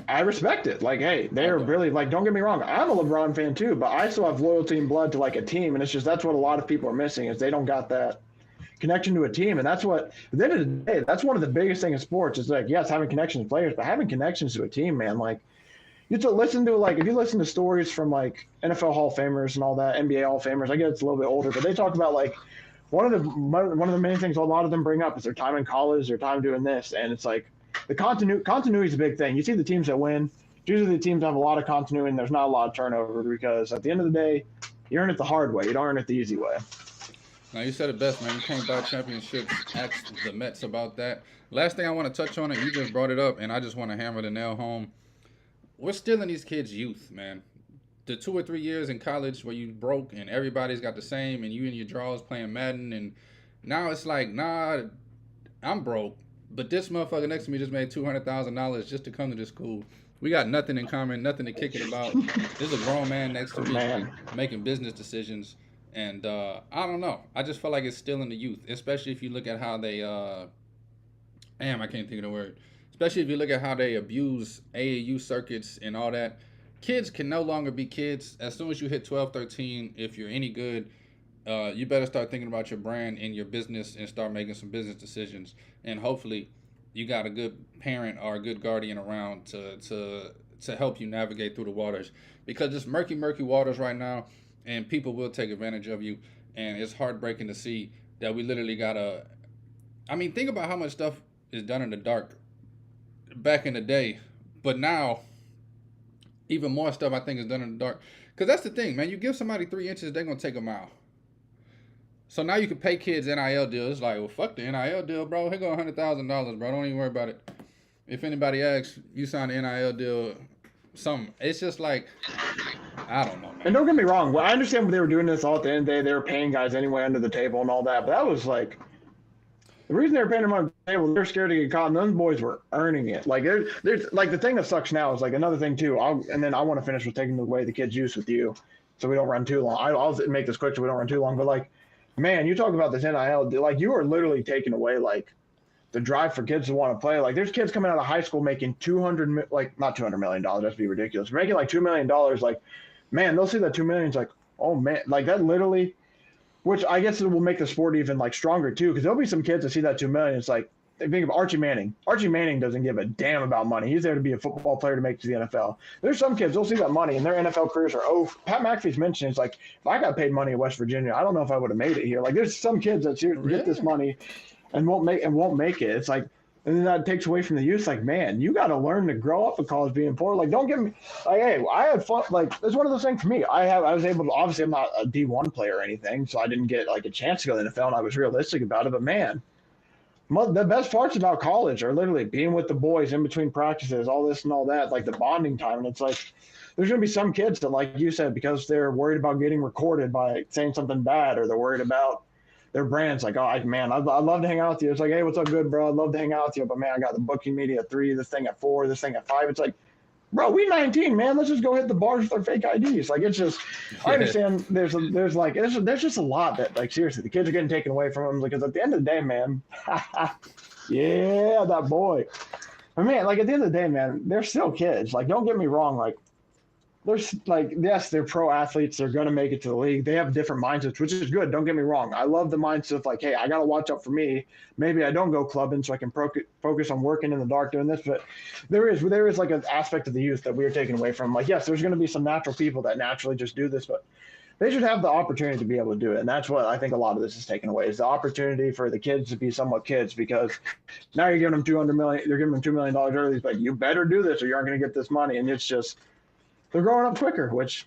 I respect it. Like, hey, they're really, like, don't get me wrong. I'm a LeBron fan too, but I still have loyalty and blood to, like, a team, and it's just that's what a lot of people are missing is they don't got that connection to a team. And that's what, at the end of the day, that's one of the biggest things in sports is like, yes, having connections to players, but having connections to a team, man. Like, you have to listen to, like, if you listen to stories from, like, NFL Hall of Famers and all that, NBA Hall of Famers, I get it's a little bit older, but they talk about, like, one of the main things a lot of them bring up is their time in college, their time doing this. And it's like, the continuity is a big thing. You see the teams that win, usually the teams have a lot of continuity and there's not a lot of turnover because at the end of the day, you earn it the hard way. You don't earn it the easy way. Now, you said it best, man. You can't buy championships. Ask the Mets about that. Last thing I want to touch on, and you just brought it up, and I just want to hammer the nail home. We're still in these kids' youth, man. The 2 or 3 years in college where you broke and everybody's got the same, and you and your draws playing Madden, and now it's like, nah, I'm broke, but this motherfucker next to me just made $200,000 just to come to this school. We got nothing in common, nothing to kick it about. There's a grown man next to me making business decisions. And I don't know. I just feel like it's still in the youth, especially if you look at how they, I can't think of the word. Especially if you look at how they abuse AAU circuits and all that. Kids can no longer be kids. As soon as you hit 12, 13, if you're any good, you better start thinking about your brand and your business and start making some business decisions. And hopefully you got a good parent or a good guardian around to help you navigate through the waters. Because it's murky waters right now. And people will take advantage of you. And it's heartbreaking to see that we literally gotta... I mean, think about how much stuff is done in the dark back in the day. But now, even more stuff I think is done in the dark. Because that's the thing, man. You give somebody 3 inches, they're going to take a mile. So now you can pay kids NIL deals. It's like, well, fuck the NIL deal, bro. Here go $100,000, bro. Don't even worry about it. If anybody asks, you signed an NIL deal... Something. It's just like, I don't know, man. And don't get me wrong. Well, I understand when they were doing this all at the end of the day. They were paying guys anyway under the table and all that. But that was like, the reason they were paying them under the table, they're scared to get caught. And those boys were earning it. Like, there's like the thing that sucks now is like another thing too. And then I want to finish with taking away the kids' use with you, so we don't run too long. I'll make this quick so we don't run too long. But like, man, you talk about this NIL, like you are literally taking away like the drive for kids to want to play. Like there's kids coming out of high school making not $200 million. That'd be ridiculous. Making like $2 million. Like, man, they'll see that 2 million. It's like, oh man, like that literally, which I guess it will make the sport even like stronger too. Cause there'll be some kids that see that 2 million. It's like, think of Archie Manning. Archie Manning doesn't give a damn about money. He's there to be a football player to make it to the NFL. There's some kids, they'll see that money and their NFL careers are over. Pat McAfee's mentioned, it's like, if I got paid money in West Virginia, I don't know if I would have made it here. Like there's some kids that get this money and won't make it. It's like, and then that takes away from the youth. Like, man, you got to learn to grow up in college being poor. Like, don't get me like, hey, I had fun. Like, it's one of those things for me. I was able to, obviously I'm not a D1 player or anything, so I didn't get like a chance to go to the NFL and I was realistic about it. But man, the best parts about college are literally being with the boys in between practices, all this and all that, like the bonding time. And it's like, there's going to be some kids that, like you said, because they're worried about getting recorded by saying something bad, or they're worried about their brand's like, oh, man, I'd love to hang out with you. It's like, hey, what's up, good, bro? I'd love to hang out with you. But, man, I got the booking meeting at 3, this thing at 4, this thing at 5. It's like, bro, we 19, man. Let's just go hit the bars with our fake IDs. Like, it's just, I understand there's just a lot that, like, seriously, the kids are getting taken away from them because at the end of the day, man, yeah, that boy. But, man, like, at the end of the day, man, they're still kids. Like, don't get me wrong. Like, there's like, yes, they're pro athletes. They're going to make it to the league. They have different mindsets, which is good. Don't get me wrong. I love the mindset of like, hey, I got to watch out for me. Maybe I don't go clubbing so I can focus on working in the dark doing this. But there is like an aspect of the youth that we are taking away from. Like, yes, there's going to be some natural people that naturally just do this. But they should have the opportunity to be able to do it. And that's what I think a lot of this is taken away, is the opportunity for the kids to be somewhat kids, because now you're giving them you're giving them $2 million early, but you better do this or you aren't going to get this money. And it's just, they're growing up quicker, which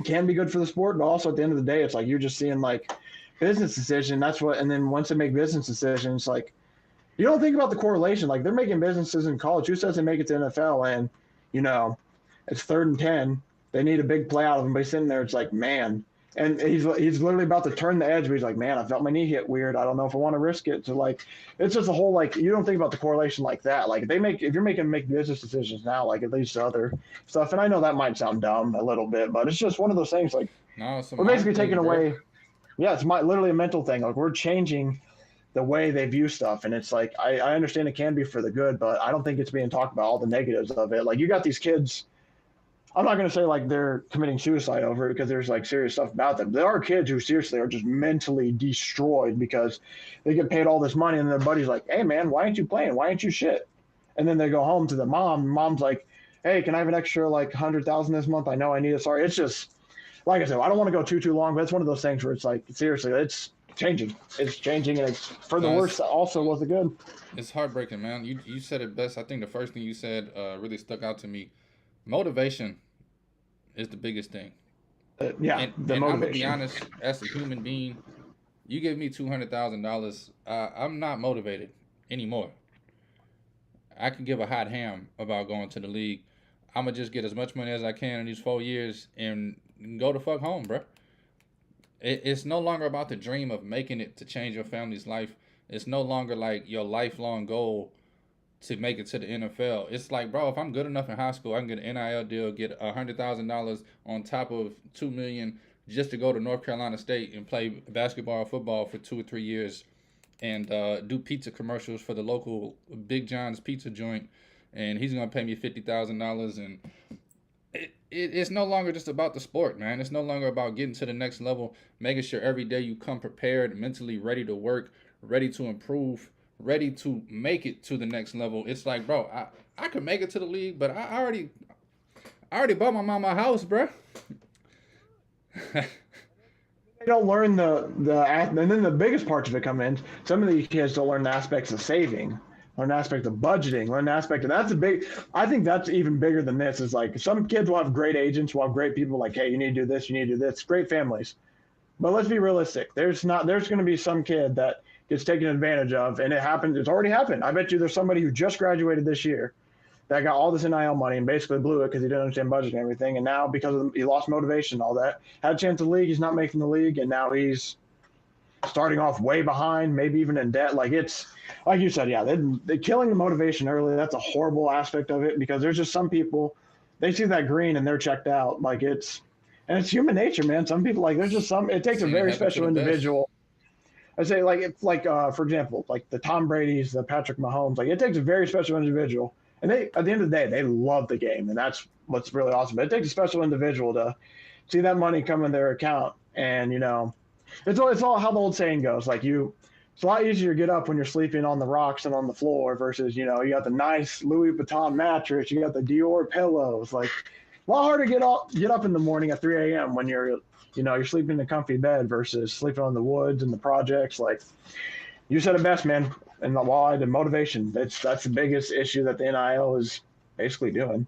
can be good for the sport. But also at the end of the day, it's like, you're just seeing like business decision. That's what, and then once they make business decisions, like, you don't think about the correlation. Like, they're making businesses in college. Who says they make it to NFL and, you know, it's 3rd and 10. They need a big play out of him, but he's sitting there. It's like, man. And he's literally about to turn the edge, but he's like, man, I felt my knee hit weird. I don't know if I want to risk it. So, like, it's just a whole, like, you don't think about the correlation like that. Like, if you're making business decisions now, like, it leads to other stuff. And I know that might sound dumb a little bit, but it's just one of those things. Like, No, it's a we're basically mind thing, taking bro. away. Yeah, it's literally a mental thing. Like, we're changing the way they view stuff. And it's like, I understand it can be for the good, but I don't think it's being talked about all the negatives of it. Like, you got these kids, I'm not going to say like they're committing suicide over it, because there's like serious stuff about them. There are kids who seriously are just mentally destroyed because they get paid all this money and their buddy's like, hey man, why aren't you playing? Why aren't you shit? And then they go home to the mom, and mom's like, hey, can I have an extra like 100,000 this month? I know I need it. Sorry. It's just, like I said, I don't want to go too long, but it's one of those things where it's like, seriously, it's changing. It's changing, and it's for the worse. Also, was the good. It's heartbreaking, man. You said it best. I think the first thing you said really stuck out to me. Motivation is the biggest thing. Yeah, And the I'm gonna be motivation. honest, as a human being, you give me $200,000, I'm not motivated anymore. I can give a hot ham about going to the league. I'm gonna just get as much money as I can in these 4 years and go the fuck home, bro. It's no longer about the dream of making it to change your family's life. It's no longer like your lifelong goal to make it to the NFL. It's like, bro, if I'm good enough in high school, I can get an NIL deal, get $100,000 on top of $2 million just to go to North Carolina State and play basketball or football for 2 or 3 years, and do pizza commercials for the local Big John's pizza joint, and he's gonna pay me $50,000. And it's no longer just about the sport, man. It's no longer about getting to the next level, making sure every day you come prepared, mentally ready to work, ready to improve, ready to make it to the next level. It's like, bro, I could make it to the league, but I already bought my mama a house, bro. They don't learn and then the biggest parts of it come in. Some of these kids don't learn the aspects of saving, learn the aspect of budgeting, learn the aspect of I think that's even bigger than this. Is like, some kids will have great agents, will have great people like, hey, you need to do this, you need to do this, great families. But let's be realistic. There's going to be some kid that gets taken advantage of, and it happens. It's already happened. I bet you there's somebody who just graduated this year that got all this NIL money and basically blew it because he didn't understand budget and everything. And now, because he lost motivation and all that, had a chance to league, he's not making the league, and now he's starting off way behind, maybe even in debt. Like, it's like you said, yeah, they're killing the motivation early. That's a horrible aspect of it, because there's just some people, they see that green and they're checked out. Like, it's human nature, man. Some people, like, there's just it takes a very special individual. I say, like, it's like, for example, like the Tom Brady's, the Patrick Mahomes, like, it takes a very special individual. And they, at the end of the day, they love the game, and that's what's really awesome. But it takes a special individual to see that money come in their account, and it's all how the old saying goes. Like, it's a lot easier to get up when you're sleeping on the rocks and on the floor versus you got the nice Louis Vuitton mattress, you got the Dior pillows. Like, a lot harder to get up in the morning at 3 a.m. when you're sleeping in a comfy bed versus sleeping on the woods and the projects. Like, you said it best, man. And the motivation, that's the biggest issue that the NIL is basically doing.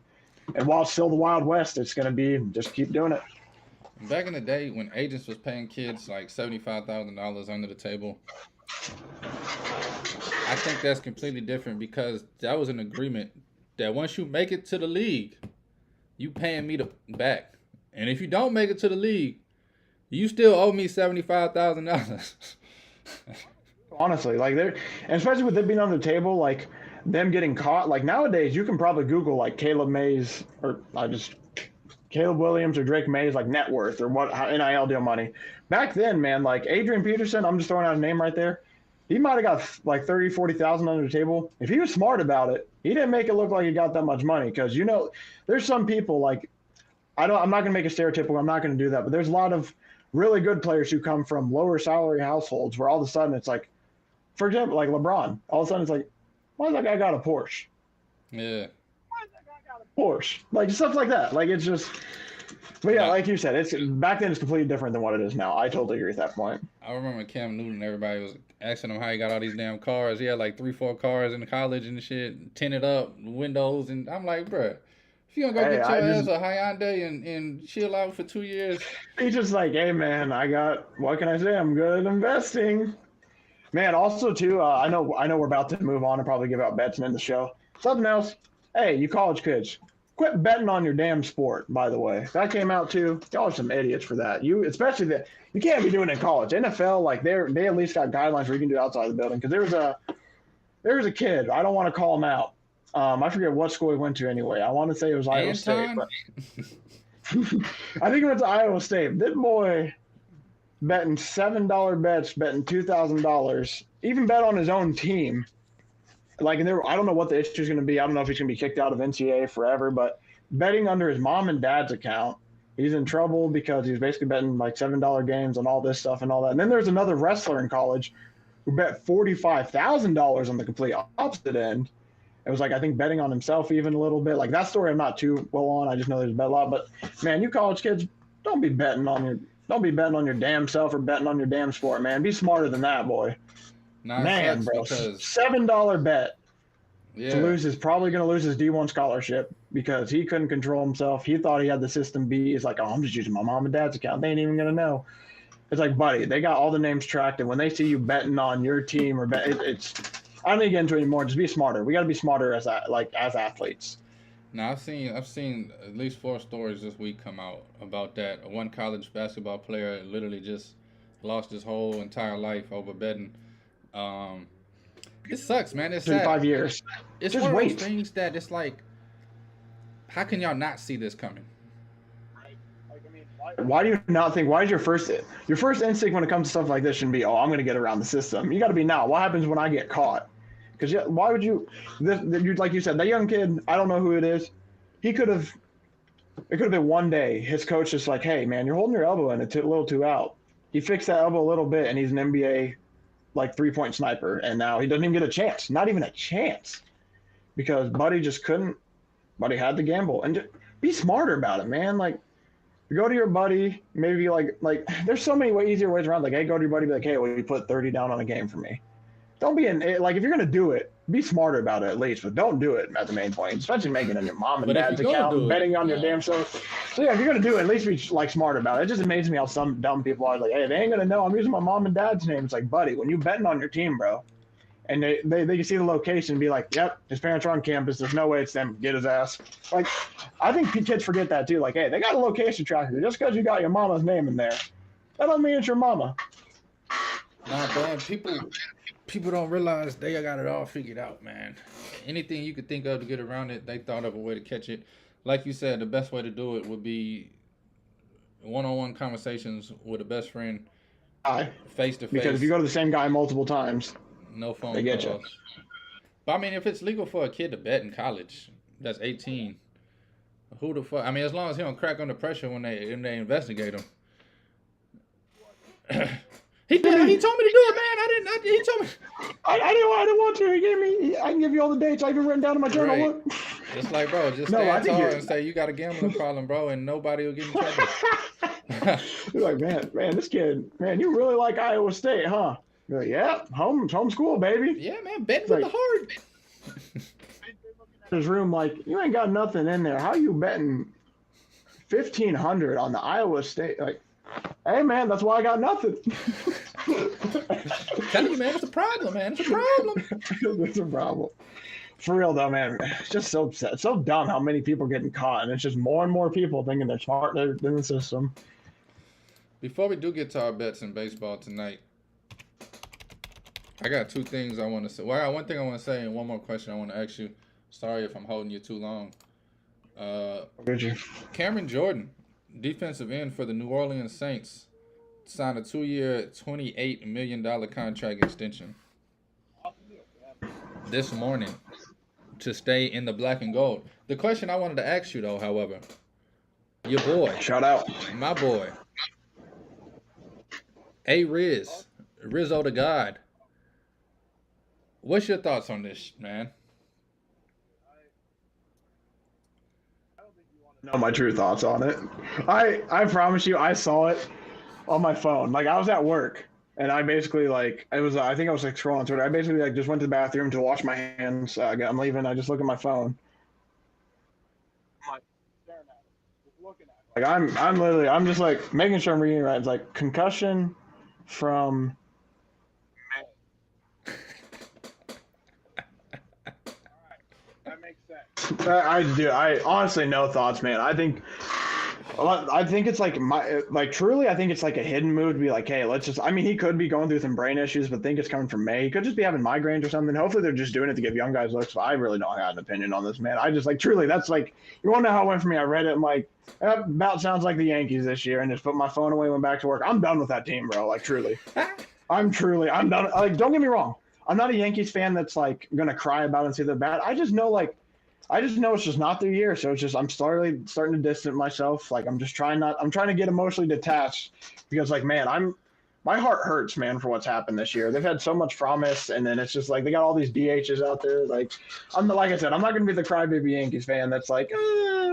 And while it's still the Wild West, it's going to be just keep doing it. Back in the day when agents was paying kids like $75,000 under the table, I think that's completely different, because that was an agreement that once you make it to the league, you paying me back. And if you don't make it to the league, you still owe me $75,000. Honestly, like, and especially with it being on the table, like them getting caught. Like, nowadays, you can probably Google like Caleb Mays Caleb Williams or Drake Mays, like, net worth or what NIL deal money. Back then, man, like Adrian Peterson, I'm just throwing out a name right there. He might have got like 30, 40,000 under the table. If he was smart about it, he didn't make it look like he got that much money, because there's some people, like, I'm not going to make a stereotypical. I'm not going to do that, but there's a lot of really good players who come from lower salary households where all of a sudden it's like, for example, like LeBron, all of a sudden it's like, why does that guy got a Porsche? Yeah. Why does that guy got a Porsche? Like, stuff like that. Like, it's just, But yeah, Nah. like you said, it's back then it's completely different than what it is now. I totally agree with that point. I remember Cam Newton, everybody was asking him how he got all these damn cars. He had like 3, 4 cars in college and shit, tinted up, windows. And I'm like, bruh, if you gonna go Hey, get your I ass just a Hyundai and chill out for 2 years, he's just like, hey man, I got what can I say? I'm good at investing. Man, also too, I know we're about to move on and probably give out bets and end the show. Something else. Hey, you college kids, quit betting on your damn sport. By the way, that came out too. Y'all are some idiots for that. You, especially that you can't be doing it in college. NFL, like they at least got guidelines where you can do it outside the building. Because there was a kid. I don't want to call him out. I forget what school he went to anyway. I want to say it was Iowa State, Anton, but I think it went to Iowa State. This boy betting $7 bets, betting $2,000, even bet on his own team. Like, and I don't know what the issue is going to be. I don't know if he's going to be kicked out of NCAA forever, but betting under his mom and dad's account, he's in trouble because he's basically betting like $7 games on all this stuff and all that. And then there's another wrestler in college who bet $45,000 on the complete opposite end. It was like, I think betting on himself even a little bit. Like, that story I'm not too well on. I just know there's a bet a lot. But man, you college kids, don't be betting on your damn self or betting on your damn sport, man. Be smarter than that, boy. nah, it Man, sucks bro, because $7 bet yeah, to lose is probably going to lose his D1 scholarship because he couldn't control himself. He thought he had the system beat. He's like, oh, I'm just using my mom and dad's account. They ain't even going to know. It's like, buddy, they got all the names tracked, and when they see you betting on your team or it's, I don't need to get into it anymore. Just be smarter. We got to be smarter as athletes. now I've seen at least 4 stories this week come out about that. One college basketball player literally just lost his whole entire life over betting. It sucks, man. It's sad. 5 years. It's Just one of wait. those things that it's like, how can y'all not see this coming? Why do you not think? Why is your first instinct when it comes to stuff like this shouldn't be, oh, I'm going to get around the system. You got to be now. What happens when I get caught? Because why would you? Like you said, that young kid. I don't know who it is. He could have. It could have been one day. His coach just like, hey man, you're holding your elbow in a little too out. He fixed that elbow a little bit, and he's an NBA like 3-point sniper, and now he doesn't even get a chance. Not even a chance, because Buddy just couldn't. Buddy had to gamble, and just be smarter about it, man. Like, go to your buddy, maybe like there's so many easier ways around. Like, hey, go to your buddy, be like, hey, will you put 30 down on a game for me? Don't be like, if you're gonna do it, be smarter about it at least, but don't do it at the main point, especially making it on your mom and But if dad's you're gonna account, do it, betting on your yeah. damn self. So yeah, if you're gonna do it, at least be like smart about it. It just amazes me how some dumb people are like, hey, they ain't gonna know I'm using my mom and dad's name. It's like, buddy, when you betting on your team, bro, and they can see the location and be like, yep, his parents are on campus. There's no way it's them. Get his ass. Like, I think kids forget that too. Like, hey, they got a location tracker. Just because you got your mama's name in there, that don't mean it's your mama. Nah, man, people don't realize they got it all figured out, man. Anything you could think of to get around it, they thought of a way to catch it. Like you said, the best way to do it would be one-on-one conversations with a best friend, face to face. Because if you go to the same guy multiple times, No phone they get you. calls. But I mean, if it's legal for a kid to bet in college, that's 18. Who the fuck? I mean, as long as he don't crack under pressure when they investigate him. He told me to do it, man. He told me. I didn't want to. He gave me. I can give you all the dates. I even written down in my journal. Right. Look. Just like, bro, just No, I stand think tall you're- and say you got a gambling problem, bro, and nobody will get in trouble. You're like, man, this kid, man, you really like Iowa State, huh? You're like, yeah, home school, baby. Yeah, man, betting Like- with the heart. His room, like, you ain't got nothing in there. How you betting 1,500 on the Iowa State? Like, hey, man, that's why I got nothing. Telling you, man, it's a problem, man. It's a problem. It's a problem. For real though, man, it's just so upset. It's so dumb how many people are getting caught, and it's just more and more people thinking they're smarter than the system. Before we do get to our bets in baseball tonight, I got 2 things I want to say. Well, I got one thing I want to say and one more question I want to ask you. Sorry if I'm holding you too long. Did you? Cameron Jordan, defensive end for the New Orleans Saints, signed a 2-year, $28 million contract extension this morning to stay in the black and gold. The question I wanted to ask you, though, however, your boy, Shout out. my boy, Rizzo the God. What's your thoughts on this, man? Know my true thoughts on it. I promise you, I saw it on my phone. Like I was at work, and I basically like it was. I think I was like scrolling Twitter. I basically like just went to the bathroom to wash my hands. I'm leaving. I just look at my phone. I'm like staring at it, just looking at it. Like I'm literally I'm just like making sure I'm reading it right. It's like concussion from. That makes sense. I honestly no thoughts, man. I think it's like truly I think it's like a hidden move to be like, hey, let's just. I mean, he could be going through some brain issues, but think it's coming from May. He could just be having migraines or something. Hopefully, they're just doing it to give young guys looks. But I really don't have an opinion on this, man. I just like truly that's like you want to know how it went for me. I read it. I'm like that about sounds like the Yankees this year, and just put my phone away, went back to work. I'm done with that team, bro. Like truly, I'm done. Like don't get me wrong. I'm not a Yankees fan that's like gonna cry about it and say they're bad. I just know it's just not their year. So it's just I'm starting to distance myself. Like I'm trying to get emotionally detached because like man, my heart hurts, man, for what's happened this year. They've had so much promise, and then it's just like they got all these DHs out there. Like like I said, I'm not gonna be the crybaby Yankees fan that's like,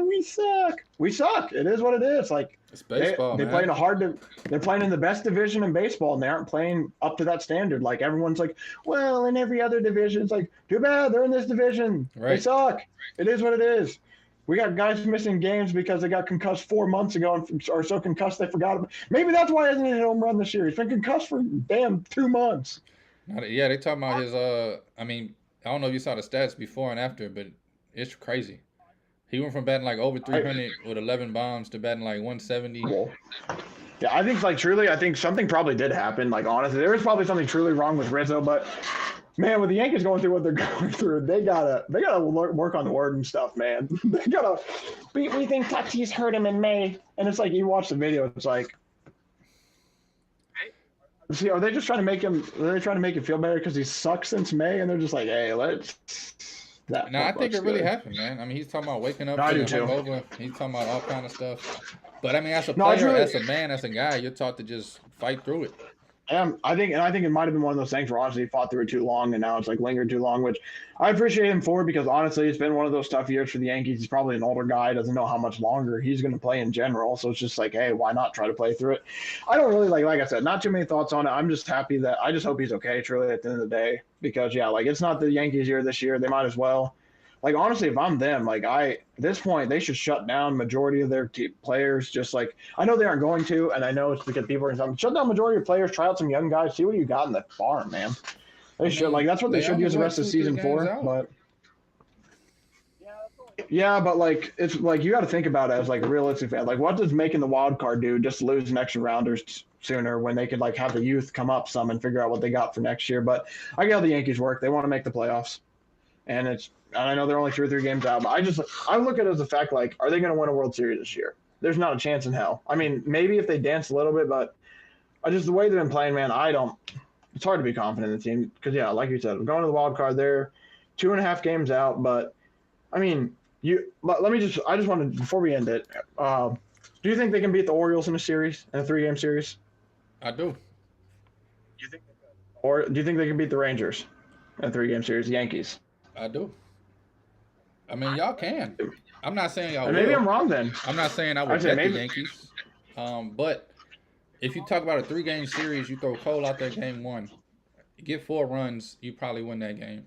we suck. We suck. It is what it is. Like It's baseball, they man. play in they're playing in the best division in baseball, and they aren't playing up to that standard. Like everyone's like, well, in every other division, it's like, too bad they're in this division. They Right. suck. It is what it is. We got guys missing games because they got concussed 4 months ago and are so concussed they forgot about. Maybe that's why he hasn't hit a home run this year. He's been concussed for damn 2 months. Yeah, they talking about his. I mean, I don't know if you saw the stats before and after, but it's crazy. He went from batting like over I, 300 with 11 bombs to batting like 170. well, yeah, I think like truly, I think something probably did happen. Like honestly, there was probably something truly wrong with Rizzo, but man, with the Yankees going through what they're going through, they gotta work on the word and stuff, man. They gotta. We think Tatis hurt him in May, and it's like you watch the video, it's like, see, are they just trying to make him? Are they trying to make him feel better because he sucks since May, and they're just like, hey, let's. No, I That think looks it really good. happened, man. I mean, he's talking about waking up No, I do feeling too. hungover. He's talking about all kind of stuff. But I mean, as a No, I player, truly. as a man, as a guy, you're taught to just fight through it. I think it might have been one of those things where honestly he fought through it too long and now it's like lingered too long, which I appreciate him for because honestly it's been one of those tough years for the Yankees. He's probably an older guy, doesn't know how much longer he's going to play in general. So it's just like, hey, why not try to play through it? I don't really like I said, not too many thoughts on it. I'm just happy that I just hope he's okay, truly, at the end of the day, because yeah, like it's not the Yankees year this year. They might as well. Like honestly, if I'm them, like at this point they should shut down majority of their players. Just like I know they aren't going to, and I know it's because people are shut down majority of players, try out some young guys, see what you got in the farm, man. They I should like mean, that's what they they should only use the what rest of the 2, 3 season games for. out. But yeah, but like it's like you got to think about it as like a realistic fan. Like what does making the wild card do? Just lose an extra rounders sooner when they could like have the youth come up some and figure out what they got for next year. But I get how the Yankees work. They want to make the playoffs, and I know they're only 2 or 3 games out. But I look at it as a fact like, are they going to win a World Series this year? There's not a chance in hell. I mean, maybe if they dance a little bit, but I just the way they've been playing, man. I don't. It's hard to be confident in the team because yeah, like you said, going to the wild card there, 2.5 games out. But I mean, let me just. I just want to before we end it. Do you think they can beat the Orioles in a series in a 3-game series? I do. Or do you think they can beat the Rangers in a 3-game series? The Yankees. I do. I mean, y'all can. I'm not saying y'all And maybe I'm will. wrong then. I'm not saying I I'd would say bet the maybe. Yankees. But if you talk about a 3-game series, you throw Cole out there game one, you get 4 runs, you probably win that game.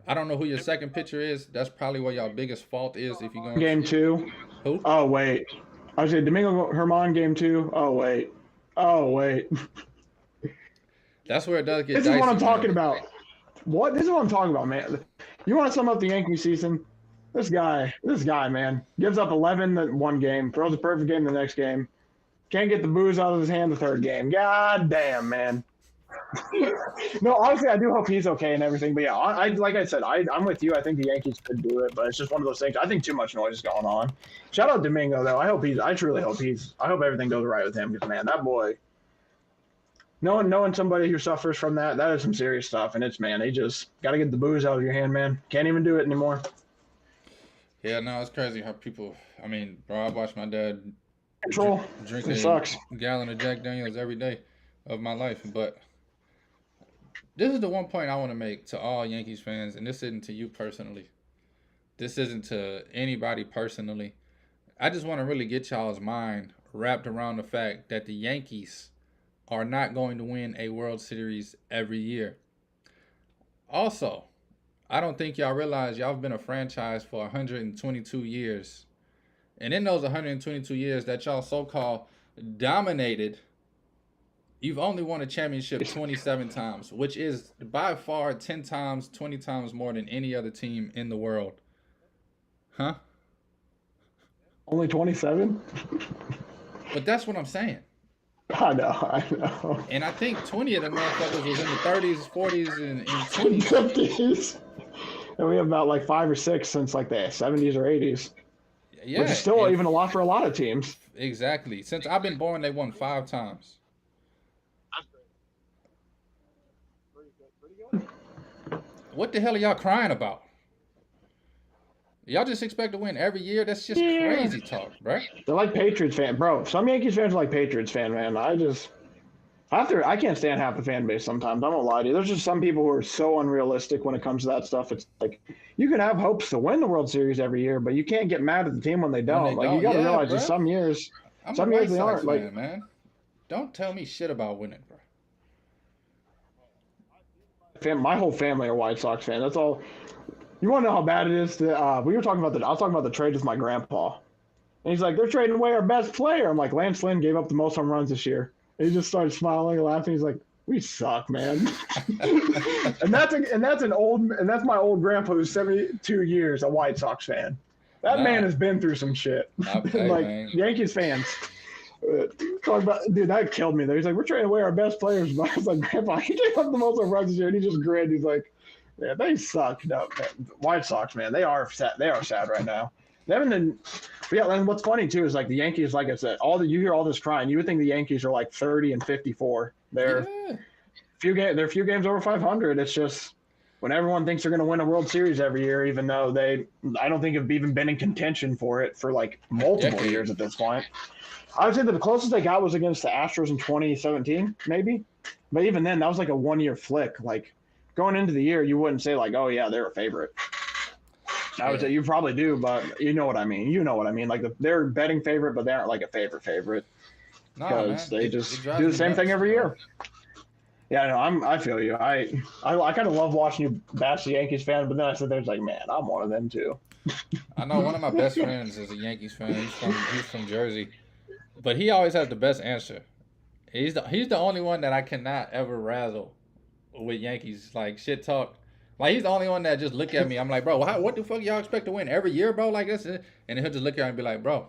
I don't know who your second pitcher is. That's probably where y'all biggest fault is if you're going to Game 2. who? Oh wait. I was saying Domingo Herman game 2. Oh wait. Oh wait. That's where it does get This is what dicey, I'm talking man. about. What? This is what I'm talking about, man. You want to sum up the Yankee season? This guy, man, gives up 11 in one game, throws a perfect game the next game, can't get the booze out of his hand the third game. God damn, man. No, honestly, I do hope he's okay and everything. But yeah, like I said, I'm with you. I think the Yankees could do it, but it's just one of those things. I think too much noise is going on. Shout out Domingo though. I truly hope I hope everything goes right with him because man, that boy. Knowing somebody who suffers from that is some serious stuff. And it's man, they just got to get the booze out of your hand, man. Can't even do it anymore. Yeah, no, it's crazy how people. I mean, bro, I watched my dad Control. drink It a sucks. gallon of Jack Daniels every day of my life. But this is the one point I want to make to all Yankees fans, and this isn't to you personally. This isn't to anybody personally. I just want to really get y'all's mind wrapped around the fact that the Yankees are not going to win a World Series every year. Also, I don't think y'all realize y'all have been a franchise for 122 years. And in those 122 years that y'all so-called dominated, you've only won a championship 27 times, which is by far 10 times, 20 times more than any other team in the world. Huh? Only 27? But that's what I'm saying. I know. And I think 20 of them motherfuckers was in the 30s, 40s, and 20s. 50s. And we have about like 5 or 6 since like the 70s or 80s. Yeah. Which is still even a lot for a lot of teams. Exactly. Since I've been born, they won 5 times. What the hell are y'all crying about? Y'all just expect to win every year? That's just crazy talk, bro. They're like Patriots fans, bro. Some Yankees fans are like Patriots fan, man. I can't stand half the fan base sometimes. I won't lie to you. There's just some people who are so unrealistic when it comes to that stuff. It's like you can have hopes to win the World Series every year, but you can't get mad at the team when they don't. You got to realize that some years they aren't. Fan, man. Don't tell me shit about winning, bro. My whole family are White Sox fans. That's all. You want to know how bad it is? I was talking about the trade with my grandpa, and he's like, "They're trading away our best player." I'm like, "Lance Lynn gave up the most home runs this year." And he just started smiling and laughing. He's like, "We suck, man." and that's my old grandpa who's 72 years a White Sox fan. That man has been through some shit. Okay, like man. Yankees fans. Talk about, dude, that killed me there. He's like, "We're trading away our best players." But I was like, "Grandpa, he gave up the most home runs this year," and he just grinned. He's like, "Yeah, they suck." No, man. White Sox, man, they are sad. They are sad right now. They haven't been. Yeah, and what's funny too is like the Yankees. Like I said, you hear all this crying. You would think the Yankees are like 30 and 54. They're a few games over 500. It's just when everyone thinks they're going to win a World Series every year, even though I don't think have even been in contention for it for like multiple years at this point. I would say that the closest they got was against the Astros in 2017, maybe. But even then, that was like a 1-year flick. Like going into the year, you wouldn't say like, "Oh yeah, they're a favorite." I would say you probably do, but you know what I mean. Like they're a betting favorite, but they aren't like a favorite because they just do the same thing every year. Yeah, no, I feel you. I kind of love watching you bash the Yankees fan, but then I sit there, it's like, man, I'm one of them too. I know one of my best friends is a Yankees fan. He's from Jersey, but he always has the best answer. He's the only one that I cannot ever razzle with Yankees like shit talk. Like he's the only one that just look at me. I'm like, "Bro, what the fuck y'all expect to win every year, bro? Like this?" And he'll just look at me and be like, "Bro,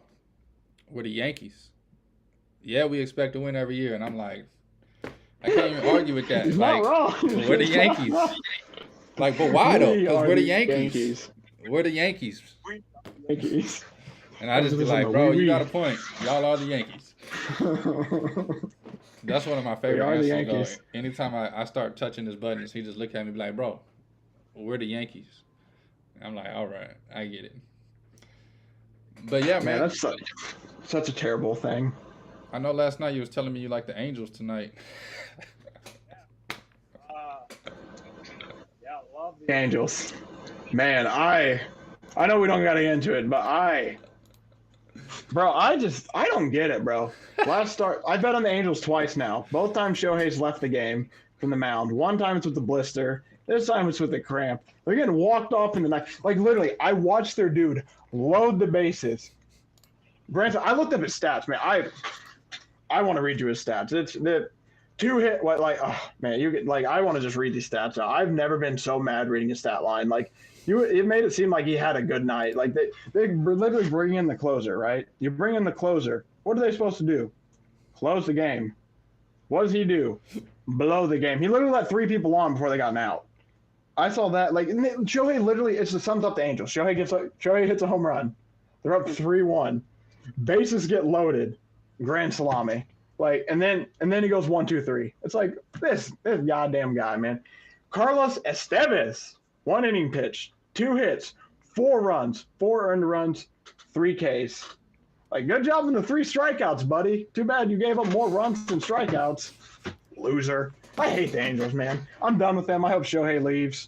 we're the Yankees. Yeah, we expect to win every year." And I'm like, I can't even argue with that. He's like, not wrong. We're the Yankees. Like, but why though? Because we're the Yankees. We're the Yankees. Yankees. And I just be like, "Bro, you got a point. Y'all are the Yankees." That's one of my favorite answers. Anytime I start touching his buttons, he just look at me and be like, "Bro, we're the Yankees." I'm like, "All right, I get it." But yeah, man. That's such a terrible thing. I know last night you was telling me you like the Angels tonight. Yeah, I love the Angels. Man, I know we don't got to get into it, but I don't get it, bro. I bet on the Angels twice now. Both times Shohei's left the game from the mound. One time it's with the blister. This time it's with the cramp. They're getting walked off in the night. Like literally, I watched their dude load the bases. Granted, I looked up his stats, man. I want to read you his stats. It's the 2 hit. What like? Oh man, you get like. I want to just read these stats out. I've never been so mad reading a stat line. Like it made it seem like he had a good night. Like they literally bring in the closer, right? You bring in the closer. What are they supposed to do? Close the game. What does he do? Blow the game. He literally let 3 people on before they got an out. I saw that. Like Shohei literally, it just sums up the Angels. Shohei hits a home run. They're up 3-1. Bases get loaded. Grand salami. Like and then he goes 1, 2, 3. It's like this goddamn guy, man. Carlos Estevez, 1 inning pitch, 2 hits, 4 runs, 4 earned runs, 3 Ks. Like good job in the 3 strikeouts, buddy. Too bad you gave up more runs than strikeouts. Loser. I hate the Angels, man. I'm done with them. I hope Shohei leaves.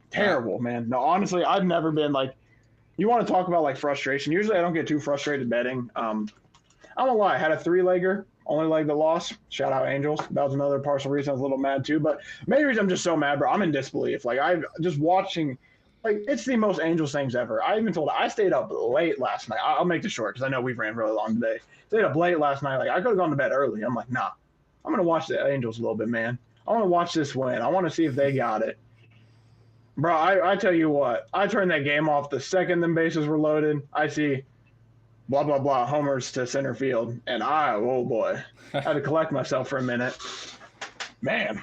Terrible, man. No, honestly, I've never been like you want to talk about like frustration. Usually I don't get too frustrated betting. I'm gonna lie, I had a three-legger, only leg that lost. Shout out Angels. That was another partial reason I was a little mad too. But main reason I'm just so mad, bro. I'm in disbelief. Like I'm just watching. Like it's the most Angels things ever. I even told I stayed up late last night. I'll make this short because I know we've ran really long today. Stayed up late last night. Like I could have gone to bed early. I'm like, nah. I'm gonna watch the Angels a little bit, man. I want to watch this win. I want to see if they got it. Bro, I tell you what, I turned that game off the second them bases were loaded. I see blah, blah, blah, homers to center field. And oh boy, I had to collect myself for a minute. Man,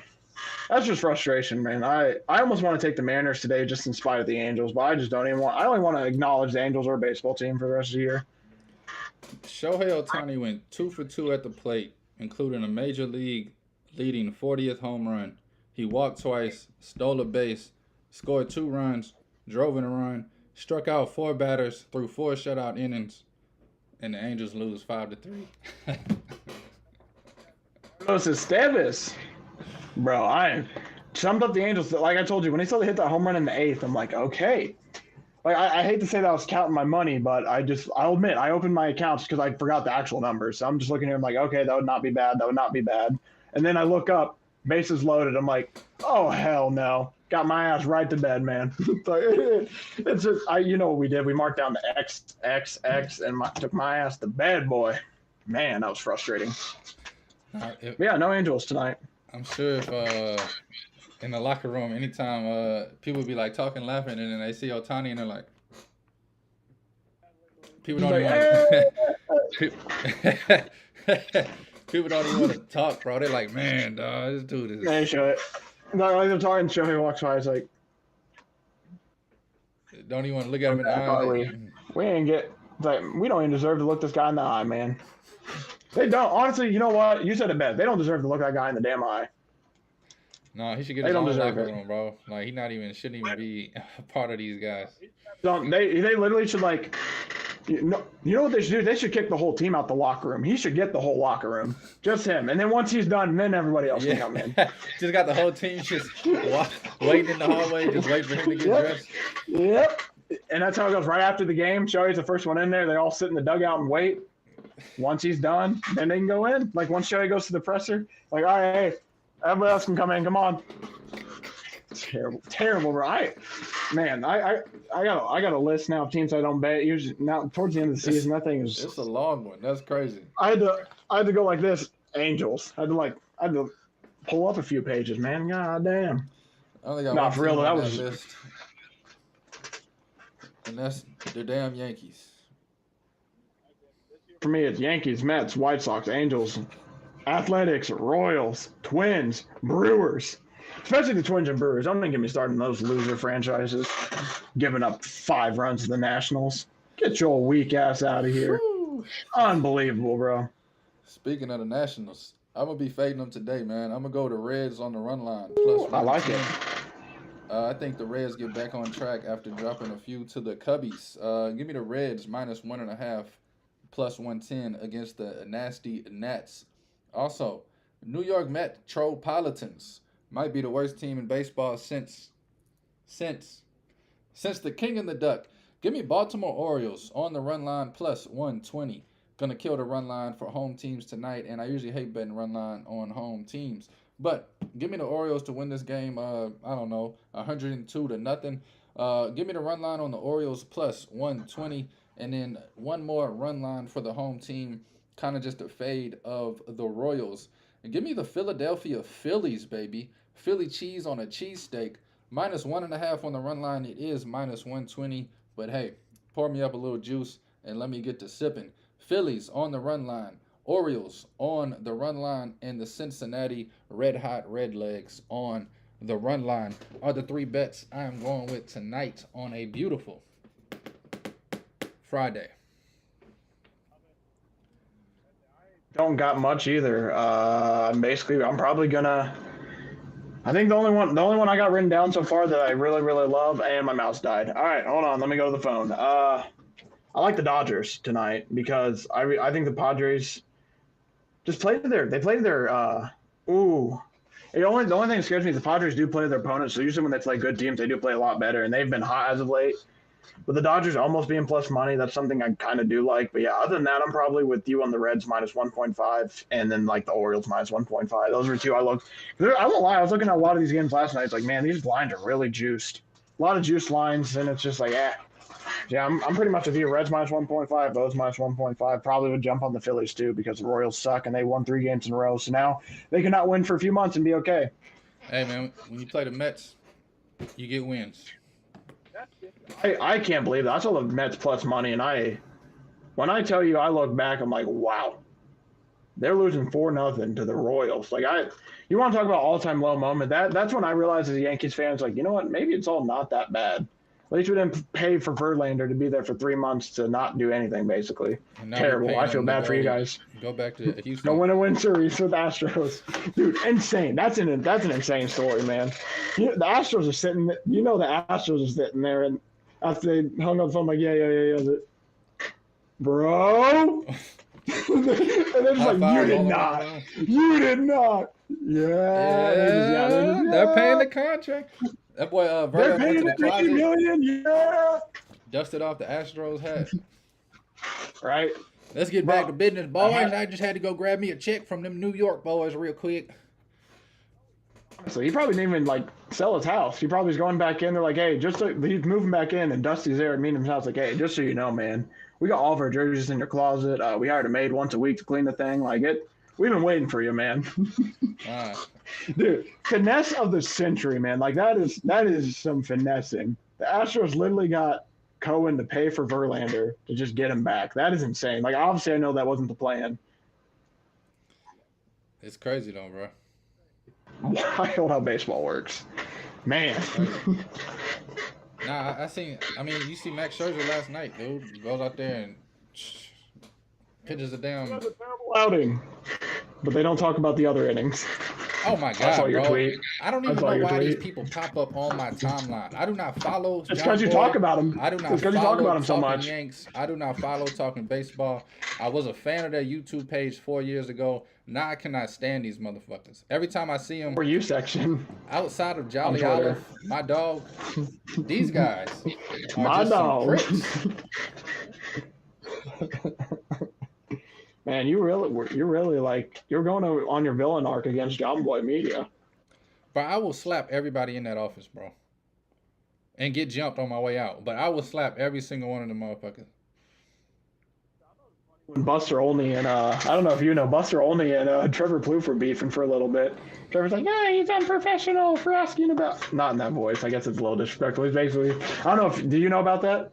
that's just frustration, man. I almost want to take the Mariners today just in spite of the Angels, but I just don't even want – I only want to acknowledge the Angels are a baseball team for the rest of the year. Shohei Ohtani went 2 for 2 at the plate, including a major league leading 40th home run. He walked twice, stole a base, scored 2 runs, drove in a run, struck out 4 batters, threw 4 shutout innings, and the Angels lose 5-3. Carlos Estevez. Bro, I summed up the Angels. Like I told you, when they started to hit that home run in the 8th, I'm like, okay. Like I hate to say that I was counting my money, but I'll admit, I opened my accounts because I forgot the actual numbers. So I'm just looking here, I'm like, okay, that would not be bad. That would not be bad. And then I look up, bases loaded. I'm like, oh, hell no. Got my ass right to bed, man. It's just, you know what we did? We marked down the X, and took my ass to bed, boy. Man, that was frustrating. Yeah, no Angels tonight. I'm sure if in the locker room, anytime people be like talking, laughing, and then they see Ohtani and they're like, people don't even people don't even want to talk, bro. They're like, man, dog, this dude is. They show it. Like they're talking, Shohei walks by. It's like, don't even want to look at him in the eye. We ain't get like we don't even deserve to look this guy in the eye, man. They don't. Honestly, you know what? You said it best. They don't deserve to look that guy in the damn eye. No, he should get his own locker room, bro. Like shouldn't even be a part of these guys. Don't they literally should like you know what they should do? They should kick the whole team out the locker room. He should get the whole locker room. Just him. And then once he's done, then everybody else can come in. Just got the whole team just waiting in the hallway, just waiting for him to get dressed. Yep. And that's how it goes right after the game. Shohei's the first one in there. They all sit in the dugout and wait. Once he's done, then they can go in. Like once Shohei goes to the presser, like, all right, hey, everybody else can come in. Come on. Terrible, bro. I got a list now of teams I don't bet. Usually now towards the end of the season, that thing is. It's a long one. That's crazy. I had to go like this. Angels. I had to pull up a few pages, man. God damn. I only got Not for real. That was. List. And that's the damn Yankees. For me, it's Yankees, Mets, White Sox, Angels, Athletics, Royals, Twins, Brewers. Especially the Twins and Brewers. Don't even get me started on those loser franchises. Giving up 5 runs to the Nationals. Get your weak ass out of here. Woo. Unbelievable, bro. Speaking of the Nationals, I'm going to be fading them today, man. I'm going to go to Reds on the run line. I like it. I think the Reds get back on track after dropping a few to the Cubbies. Give me the Reds minus 1.5. Plus 110 against the nasty Nats. Also, New York Metropolitans might be the worst team in baseball since the King and the Duck. Give me Baltimore Orioles on the run line plus 120. Gonna kill the run line for home teams tonight, and I usually hate betting run line on home teams. But give me the Orioles to win this game. I don't know, 102-0. Give me the run line on the Orioles plus 120. And then one more run line for the home team, kind of just a fade of the Royals. And give me the Philadelphia Phillies, baby. Philly cheese on a cheesesteak. Minus 1.5 on the run line. It is minus 120. But hey, pour me up a little juice and let me get to sipping. Phillies on the run line. Orioles on the run line. And the Cincinnati Red Hot Redlegs on the run line are the 3 bets I am going with tonight on a beautiful Friday. Don't got much either. Basically, I'm probably gonna. I think the only one I got written down so far that I really, really love, and my mouse died. All right, hold on. Let me go to the phone. I like the Dodgers tonight because I think the Padres just played their. They played their. The only thing that scares me is the Padres do play their opponents. So usually when they play good teams, they do play a lot better, and they've been hot as of late. But the Dodgers almost being plus money, that's something I kind of do like. But yeah, other than that, I'm probably with you on the Reds minus 1.5 and then like the Orioles minus 1.5. Those are two I looked. I won't lie, I was looking at a lot of these games last night. It's like, man, these lines are really juiced. A lot of juiced lines, and it's just like, yeah, I'm pretty much with you. Reds minus 1.5, those minus 1.5. Probably would jump on the Phillies too because the Royals suck and they won 3 games in a row. So now they cannot win for a few months and be okay. Hey, man, when you play the Mets, you get wins. I can't believe that. I saw the Mets plus money, and when I tell you I look back, I'm like, wow, they're losing 4-0 to the Royals. Like you want to talk about all-time low moment? That's when I realized as a Yankees fan, it's like, you know what? Maybe it's all not that bad. At least we didn't pay for Verlander to be there for 3 months to not do anything, basically. Terrible. I feel bad for you guys. Go back to Houston. No win series with Astros. Dude, insane. That's an insane story, man. The Astros are sitting – the Astros are sitting there, and after they hung up the phone, like, yeah. Bro? And they're just like, you did not. You did not. Yeah. They're paying the contract. That boy Verlander went to the closet. $50 million, yeah. Dusted off the Astros hat. Right. Let's get back to business, boys. I just had to go grab me a check from them New York boys real quick. So he probably didn't even like sell his house. He probably was going back in. They're like, hey, he's moving back in, and Dusty's there and meeting himself. Like, hey, just so you know, man, we got all of our jerseys in your closet. We hired a maid once a week to clean the thing. Like it. We've been waiting for you, man. Dude, finesse of the century, man. Like that is some finessing. The Astros literally got Cohen to pay for Verlander to just get him back. That is insane. Like obviously I know that wasn't the plan. It's crazy though, bro. Wild how baseball works. Man. Nah, you see Max Scherzer last night, dude. He goes out there and pitches a damn terrible outing. But they don't talk about the other innings. Oh my God, I saw your tweet. I don't even know why these people pop up on my timeline. I do not follow. It's because you talk about them. I do not. It's because you talk about them so much. Yanks. I do not follow talking baseball. I was a fan of their YouTube page 4 years ago. Now I cannot stand these motherfuckers. Every time I see them, for you section outside of Jolly Olive, my dog, these guys, my dog. Man, you're really like you're going on your villain arc against John Boy Media. But I will slap everybody in that office, bro, and get jumped on my way out. But I will slap every single one of them motherfuckers. When Buster Olney and I don't know if you know Buster Olney and Trevor Plouffe were beefing for a little bit. Trevor's like, yeah, he's unprofessional for asking about. Not in that voice. I guess it's a little disrespectful. He's basically, I don't know if do you know about that?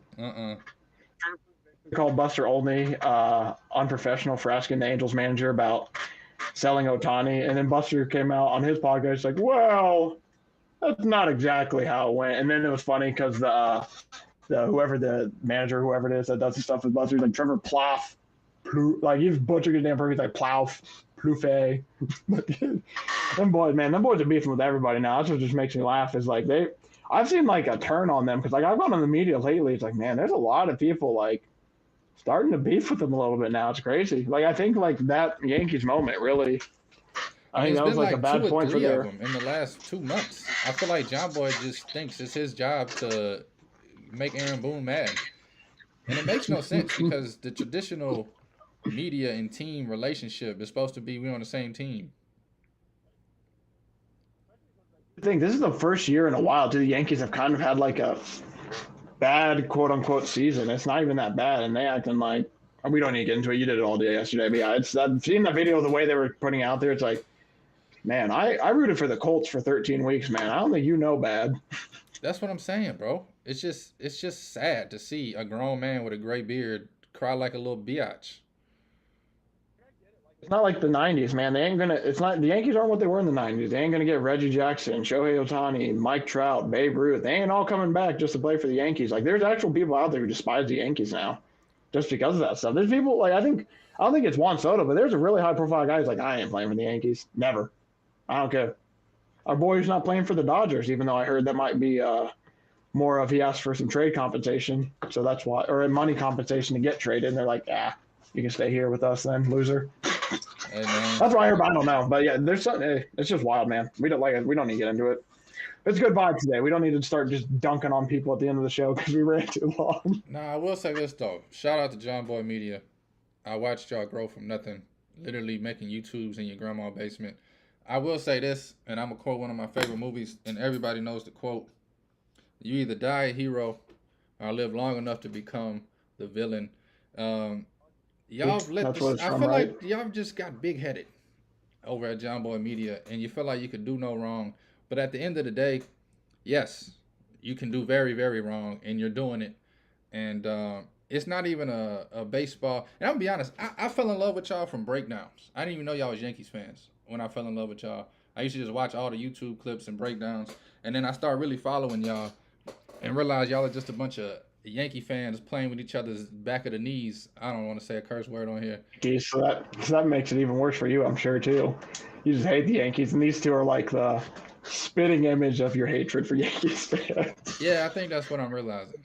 Called Buster Olney unprofessional for asking the Angels manager about selling Ohtani, and then Buster came out on his podcast like, well, that's not exactly how it went. And then it was funny because the manager, whoever it is that does the stuff with Buster, like Trevor Plouffe, like he's butchering his damn person. He's like Plouffe. Them boys are beefing with everybody now. That's what just makes me laugh. Is like I've seen like a turn on them because like I've gone on the media lately. It's like, man, there's a lot of people like starting to beef with them a little bit now. It's crazy. Like I think like that Yankees moment really. I think that was like a bad point for them in the last 2 months. I feel like John Boy just thinks it's his job to make Aaron Boone mad, and it makes no sense because the traditional media and team relationship is supposed to be we on the same team. I think this is the first year in a while too the Yankees have kind of had like a bad quote unquote season. It's not even that bad, and they acting like we don't need to get into it. You did it all day yesterday, but yeah, I've seen the video the way they were putting out there. It's like, man, I rooted for the Colts for 13 weeks, man. I don't think you know bad. That's what I'm saying, bro. It's just sad to see a grown man with a gray beard cry like a little biatch. It's not like the 90s, man. The Yankees aren't what they were in the 90s. They ain't going to get Reggie Jackson, Shohei Ohtani, Mike Trout, Babe Ruth. They ain't all coming back just to play for the Yankees. Like, there's actual people out there who despise the Yankees now just because of that stuff. There's people, like, I don't think it's Juan Soto, but there's a really high-profile guy who's like, I ain't playing for the Yankees. Never. I don't care. Our boy's not playing for the Dodgers, even though I heard that might be more of he asked for some trade compensation. So that's why, or money compensation to get traded. And they're like, you can stay here with us then, loser. Hey, man. That's why I heard, but I don't know. But yeah, there's something. It's just wild, man. We don't like it. We don't need to get into it. It's a good vibe today. We don't need to start just dunking on people at the end of the show because we ran too long. Nah, I will say this though. Shout out to John Boy Media. I watched y'all grow from nothing, literally making YouTubes in your grandma's basement. I will say this, and I'm gonna quote one of my favorite movies, and everybody knows the quote: "You either die a hero, or live long enough to become the villain." Um, y'all let That's this. what it's I from, feel right? like y'all just got big headed over at John Boy Media, and you feel like you could do no wrong. But at the end of the day, yes, you can do very, very wrong, and you're doing it. And it's not even a baseball. And I'm gonna be honest, I fell in love with y'all from breakdowns. I didn't even know y'all was Yankees fans when I fell in love with y'all. I used to just watch all the YouTube clips and breakdowns, and then I started really following y'all and realized y'all are just a bunch of Yankee fans playing with each other's back of the knees. I don't want to say a curse word on here. Yankees, so that makes it even worse for you, I'm sure too. You just hate the Yankees, and these two are like the spitting image of your hatred for Yankees fans. Yeah, I think that's what I'm realizing.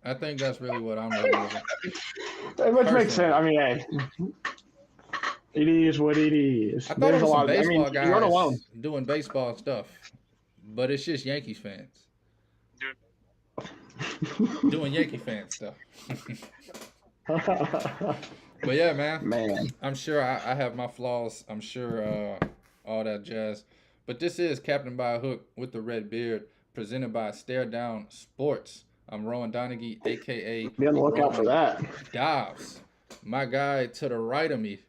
I think that's really what I'm realizing. Which makes sense. Personally. I mean, hey, it is what it is. I thought it There's a was some lot. I mean, baseball you aren't alone. guys doing baseball stuff, but it's just Yankees fans doing Yankee fan stuff. But yeah, man, Man, I'm sure I have my flaws. I'm sure all that jazz. But this is Captain by a Hook with the Red Beard, presented by Stare Down Sports. I'm Rowan Donaghy, aka be on the lookout for Rowan that. Dobbs. My guy to the right of me,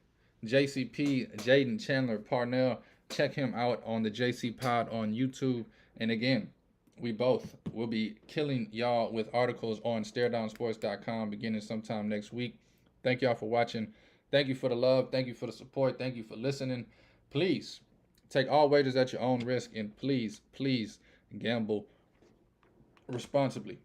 JCP Jaden Chandler Parnell. Check him out on the JC Pod on YouTube. And again, we both will be killing y'all with articles on staredownsports.com beginning sometime next week. Thank y'all for watching. Thank you for the love. Thank you for the support. Thank you for listening. Please take all wagers at your own risk, and please, please gamble responsibly.